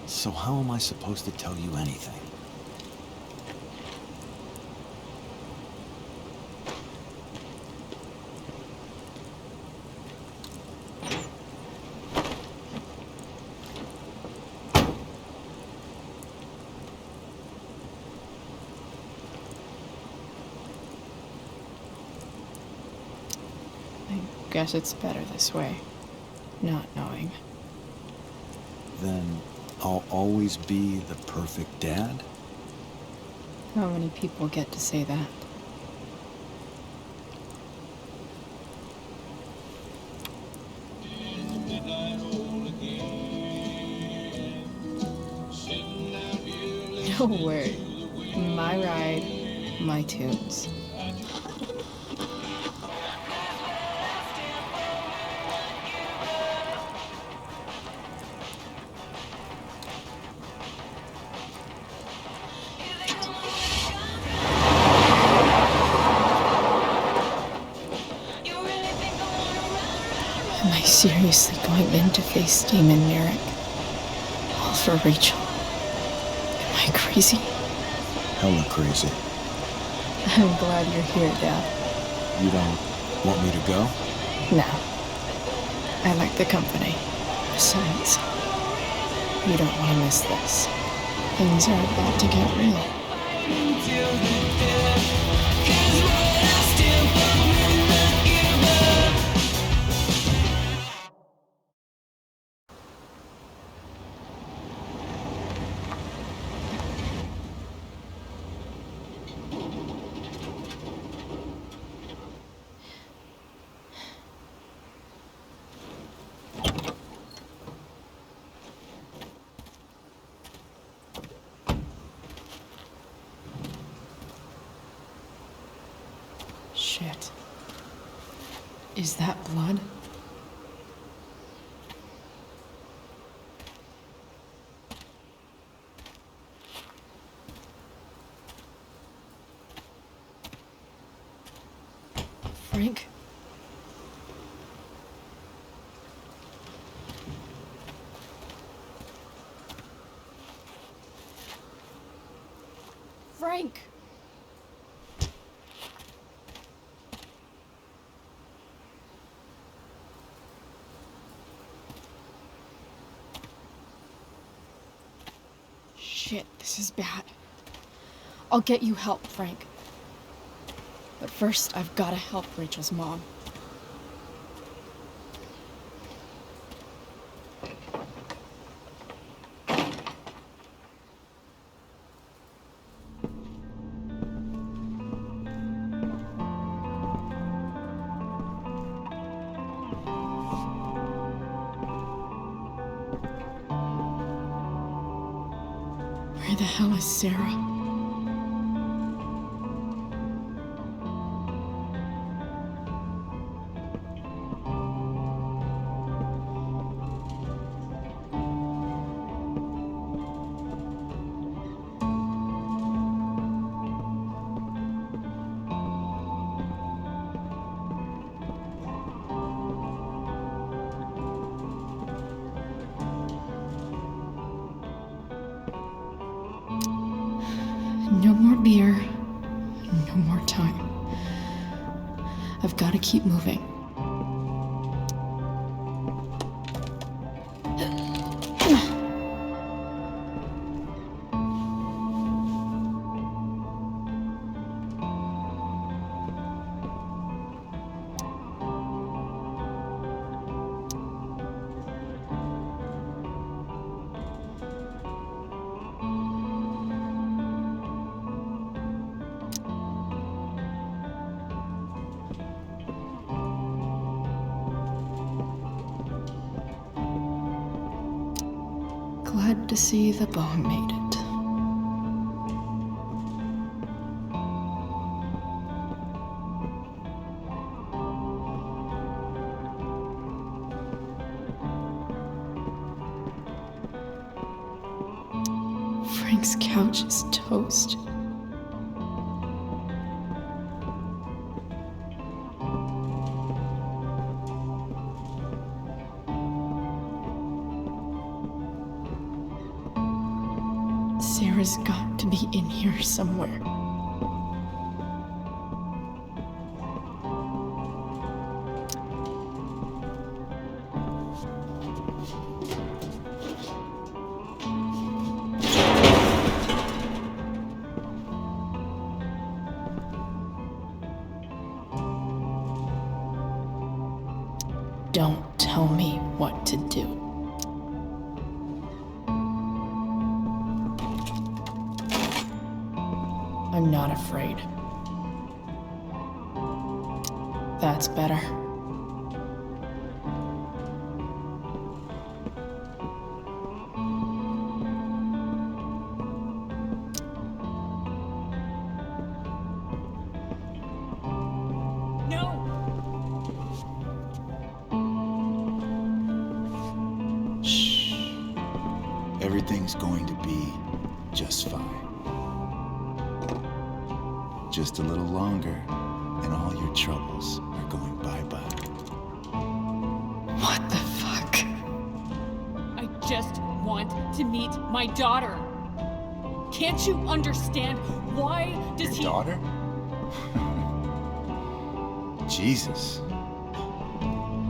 [SPEAKER 11] So how am I supposed to tell you anything?
[SPEAKER 9] I guess it's better this way, not knowing.
[SPEAKER 11] Then I'll always be the perfect dad?
[SPEAKER 9] How many people get to say that? No word. My ride, my tunes. Am I seriously going in to face Demon Neraka? All for Rachel? Am I crazy?
[SPEAKER 11] Hella crazy.
[SPEAKER 9] I'm glad you're here, Dad.
[SPEAKER 11] You don't want me to go?
[SPEAKER 9] No. I like the company. Besides, you don't want to miss this. Things are about to get real. Shit. Is that blood? Frank? Frank! Shit, this is bad. I'll get you help, Frank. But first, I've gotta help Rachel's mom. Where the hell is Sarah? more beer, no more time. I've got to keep moving. Glad to see the bone made it. Frank's couch is toast. Sarah's got to be in here somewhere. Don't tell me what to do. I'm not afraid. That's better.
[SPEAKER 2] No!
[SPEAKER 3] Shh. Everything's going to be just fine. Just a little longer, and all your troubles are going bye-bye.
[SPEAKER 9] What the fuck?
[SPEAKER 2] I just want to meet my daughter. Can't you understand? Why does he...
[SPEAKER 3] Daughter? Jesus.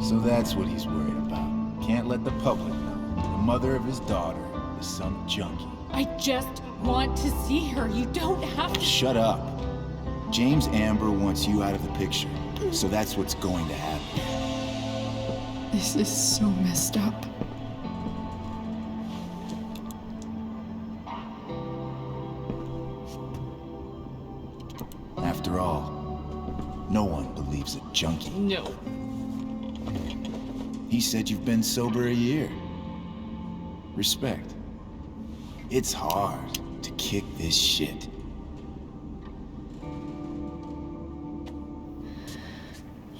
[SPEAKER 3] So that's what he's worried about. Can't let the public know. The mother of his daughter is some junkie.
[SPEAKER 2] I just want to see her. You don't have to...
[SPEAKER 3] Shut up. James Amber wants you out of the picture, so that's what's going to happen.
[SPEAKER 9] This is so messed up.
[SPEAKER 3] After all, no one believes a junkie.
[SPEAKER 2] No.
[SPEAKER 3] He said you've been sober a year. Respect. It's hard to kick this shit.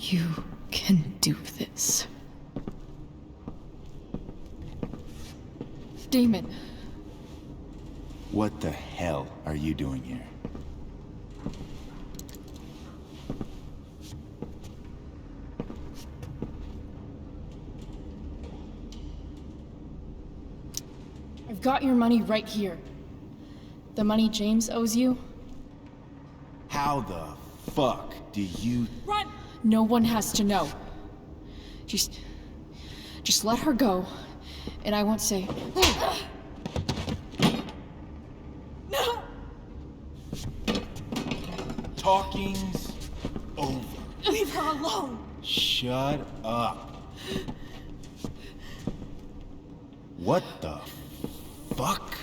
[SPEAKER 9] You can do this.
[SPEAKER 2] Damon.
[SPEAKER 3] What the hell are you doing here?
[SPEAKER 9] I've got your money right here. The money James owes you.
[SPEAKER 3] How the fuck do you...
[SPEAKER 2] Run!
[SPEAKER 9] No one has to know. Just let her go, and I won't say...
[SPEAKER 2] No!
[SPEAKER 3] Talking's over.
[SPEAKER 2] Leave her alone!
[SPEAKER 3] Shut up. What the fuck?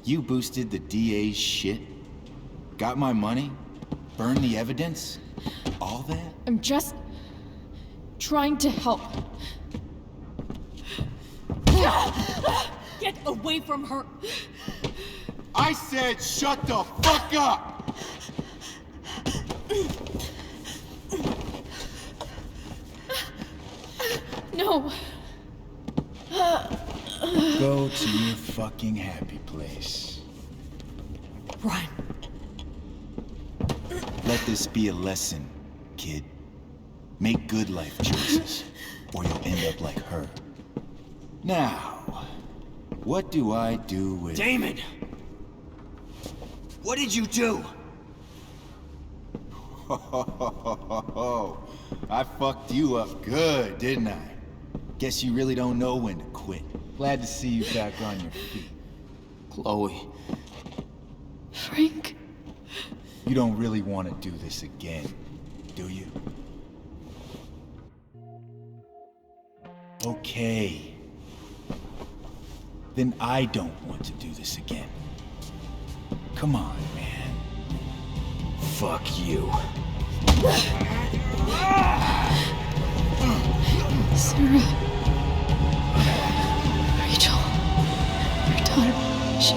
[SPEAKER 3] You boosted the DA's shit? Got my money? Burned the evidence? All that?
[SPEAKER 9] I'm just trying to help.
[SPEAKER 2] Get away from her!
[SPEAKER 3] I said shut the fuck up!
[SPEAKER 9] No.
[SPEAKER 3] Go to your fucking happy place.
[SPEAKER 2] Run.
[SPEAKER 3] Let this be a lesson, kid. Make good life choices, or you'll end up like her. Now, What do I do with...
[SPEAKER 5] Damon! What did you do?
[SPEAKER 3] I fucked you up good, didn't I? Guess you really don't know when to quit. Glad to see you back on your feet.
[SPEAKER 15] Chloe.
[SPEAKER 1] Frank?
[SPEAKER 3] You don't really want to do this again, do you? Okay. Then I don't want to do this again. Come on, man. Fuck you.
[SPEAKER 1] Sarah. Rachel. Your daughter. She...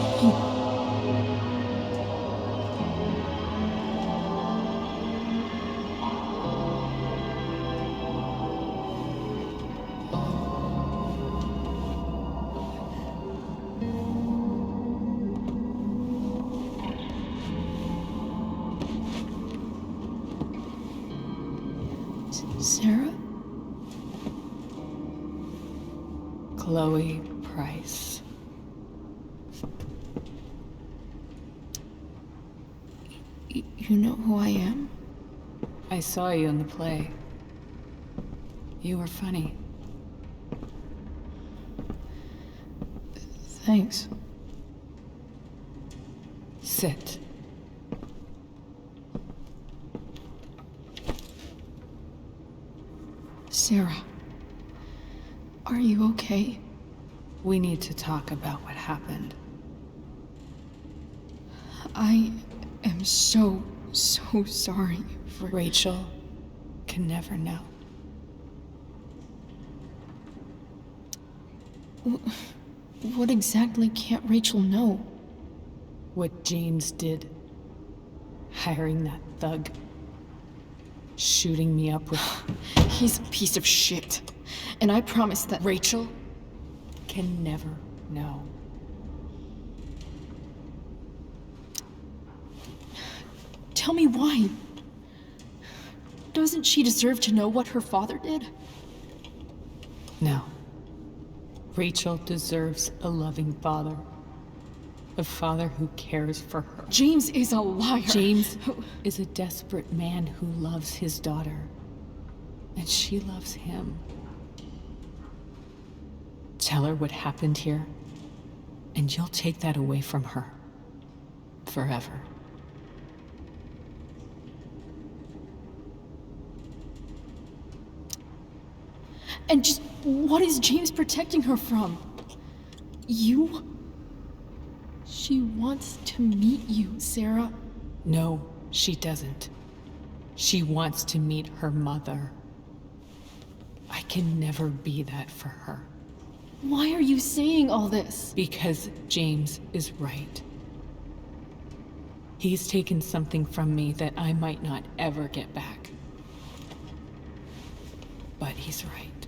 [SPEAKER 1] Sarah?
[SPEAKER 9] Chloe Price.
[SPEAKER 1] You know who I am?
[SPEAKER 9] I saw you in the play. You were funny.
[SPEAKER 1] Thanks.
[SPEAKER 9] Sit.
[SPEAKER 1] Sarah. Are you okay?
[SPEAKER 9] We need to talk about what happened.
[SPEAKER 1] I am so sorry for...
[SPEAKER 9] Rachel can never know.
[SPEAKER 1] What exactly can't Rachel know?
[SPEAKER 9] What James did. Hiring that thug. Shooting me up with...
[SPEAKER 1] He's a piece of shit. And I promise that...
[SPEAKER 9] Rachel can never know.
[SPEAKER 1] Tell me why. Doesn't she deserve to know what her father did?
[SPEAKER 9] No. Rachel deserves a loving father. A father who cares for her.
[SPEAKER 1] James is a liar.
[SPEAKER 9] James is a desperate man who loves his daughter. And she loves him. Tell her what happened here, and you'll take that away from her. Forever.
[SPEAKER 1] And just what is James protecting her from? You? She wants to meet you, Sarah.
[SPEAKER 9] No, she doesn't. She wants to meet her mother. I can never be that for her.
[SPEAKER 1] Why are you saying all this?
[SPEAKER 9] Because James is right. He's taken something from me that I might not ever get back. But he's right.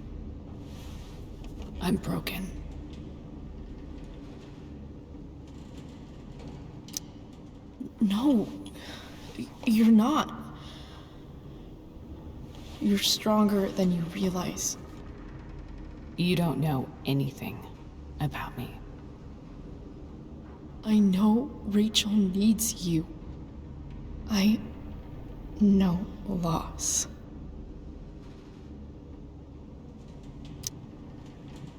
[SPEAKER 9] I'm broken.
[SPEAKER 1] No, you're not. You're stronger than you realize.
[SPEAKER 9] You don't know anything about me.
[SPEAKER 1] I know Rachel needs you. I know loss.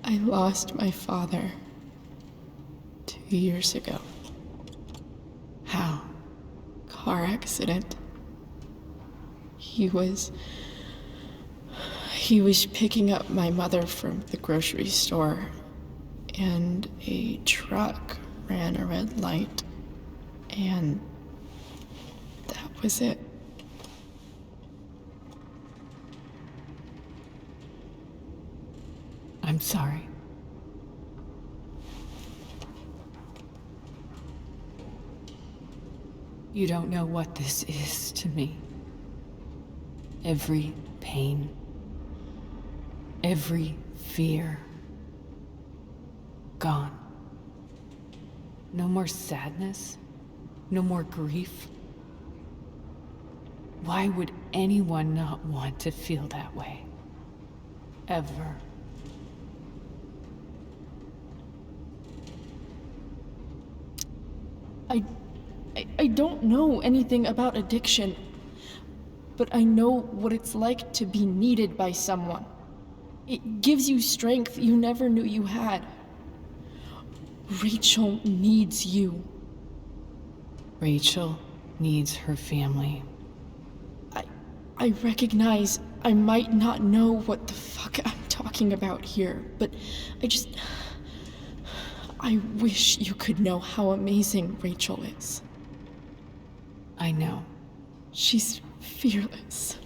[SPEAKER 1] I lost my father 2 years ago.
[SPEAKER 9] How?
[SPEAKER 1] Car accident. He was picking up my mother from the grocery store, and a truck ran a red light, and that was it.
[SPEAKER 9] I'm sorry. You don't know what this is to me. Every pain, every fear, gone. No more sadness, no more grief. Why would anyone not want to feel that way? Ever.
[SPEAKER 1] I don't know anything about addiction, but I know what it's like to be needed by someone. It gives you strength you never knew you had. Rachel needs you.
[SPEAKER 14] Rachel needs her family.
[SPEAKER 1] I recognize I might not know what the fuck I'm talking about here, but I wish you could know how amazing Rachel is.
[SPEAKER 14] I know.
[SPEAKER 1] She's fearless.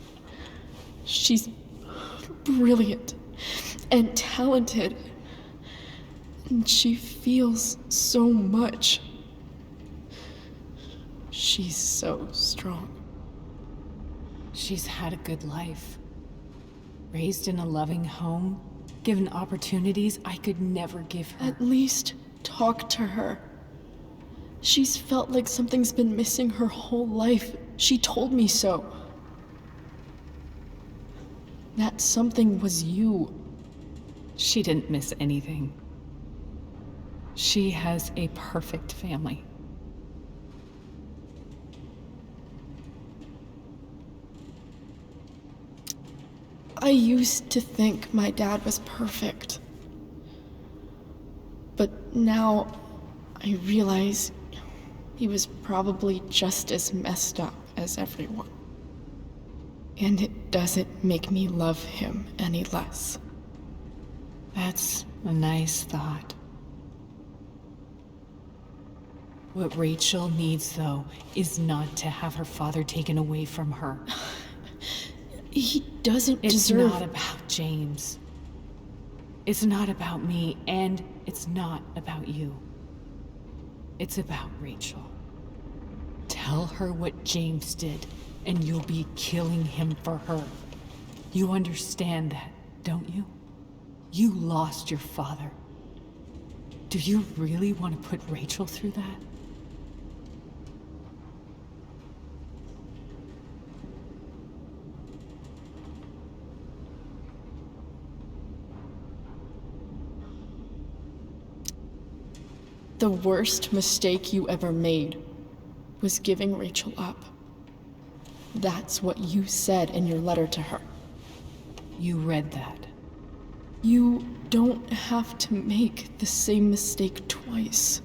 [SPEAKER 1] She's brilliant and talented. And she feels so much. She's so strong.
[SPEAKER 14] She's had a good life. Raised in a loving home, given opportunities I could never give her.
[SPEAKER 1] At least talk to her. She's felt like something's been missing her whole life. She told me so. That something was you.
[SPEAKER 14] She didn't miss anything. She has a perfect family.
[SPEAKER 1] I used to think my dad was perfect. But now I realize he was probably just as messed up as everyone. And it doesn't make me love him any less.
[SPEAKER 14] That's a nice thought. What Rachel needs, though, is not to have her father taken away from her.
[SPEAKER 1] He doesn't
[SPEAKER 14] It's
[SPEAKER 1] deserve...
[SPEAKER 14] not about James. It's not about me, and it's not about you. It's about Rachel. Tell her what James did, and you'll be killing him for her. You understand that, don't you? You lost your father. Do you really want to put Rachel through that?
[SPEAKER 1] The worst mistake you ever made was giving Rachel up. That's what you said in your letter to her.
[SPEAKER 14] You read that.
[SPEAKER 1] You don't have to make the same mistake twice.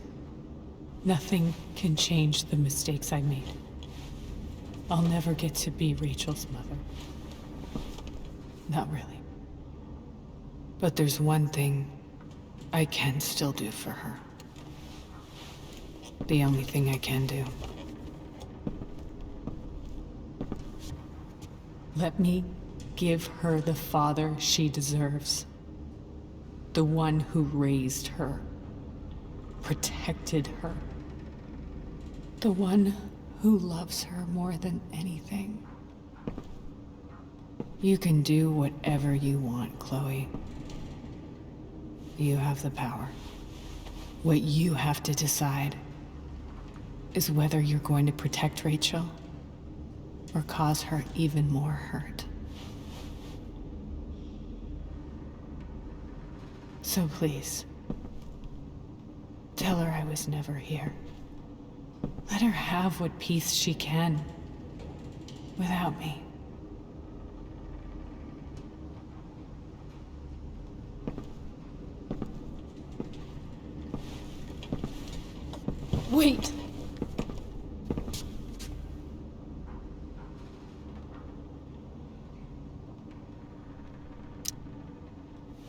[SPEAKER 14] Nothing can change the mistakes I made. I'll never get to be Rachel's mother. Not really. But there's one thing I can still do for her. The only thing I can do. Let me give her the father she deserves. The one who raised her, protected her. The one who loves her more than anything. You can do whatever you want, Chloe. You have the power. What you have to decide is whether you're going to protect Rachel or cause her even more hurt. So please, tell her I was never here. Let her have what peace she can without me.
[SPEAKER 1] Wait!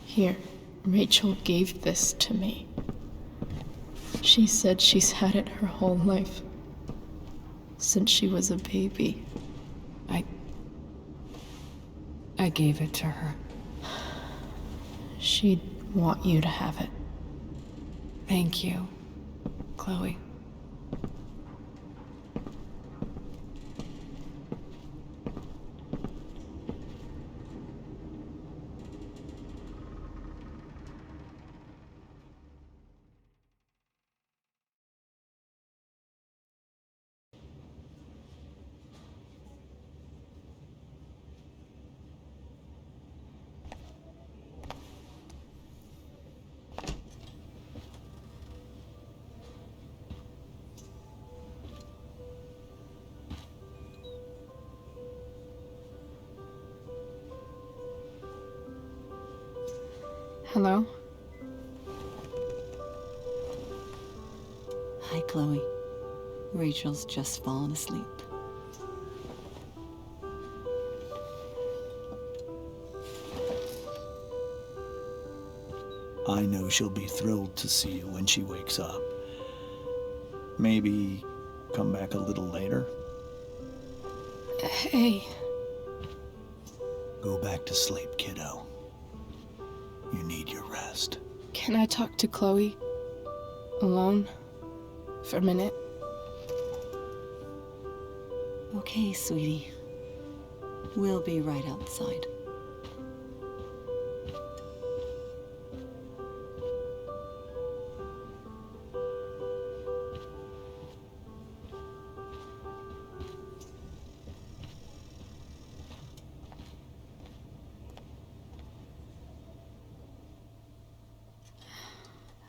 [SPEAKER 1] Here, Rachel gave this to me. She said she's had it her whole life. Since she was a baby.
[SPEAKER 14] I gave it to her.
[SPEAKER 1] She'd want you to have it.
[SPEAKER 14] Thank you, Chloe. Hello?
[SPEAKER 10] Hi, Chloe. Rachel's just fallen asleep.
[SPEAKER 6] I know she'll be thrilled to see you when she wakes up. Maybe come back a little later?
[SPEAKER 14] Hey.
[SPEAKER 6] Go back to sleep, kiddo. You need your rest.
[SPEAKER 14] Can I talk to Chloe? Alone? For a minute?
[SPEAKER 10] Okay, sweetie. We'll be right outside.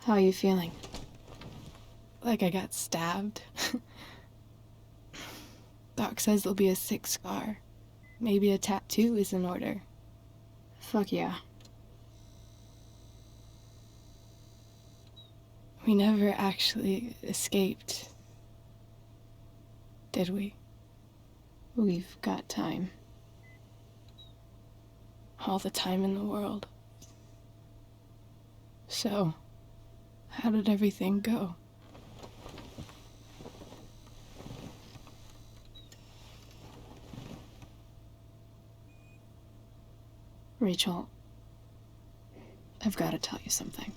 [SPEAKER 14] How are you feeling? Like I got stabbed? Doc says there'll be a sick scar. Maybe a tattoo is in order. Fuck yeah. We never actually escaped, did we? We've got time. All the time in the world. So, how did everything go? Rachel, I've got to tell you something.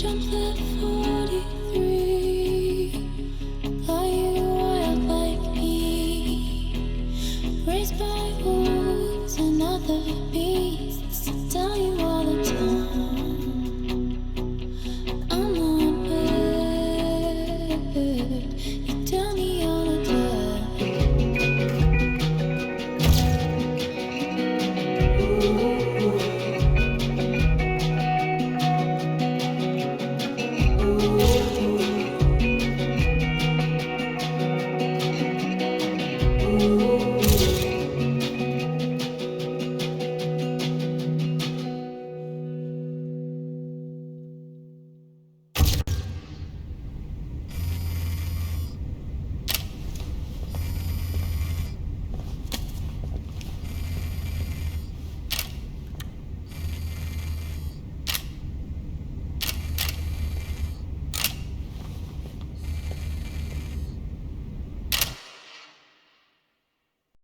[SPEAKER 20] jump that 43.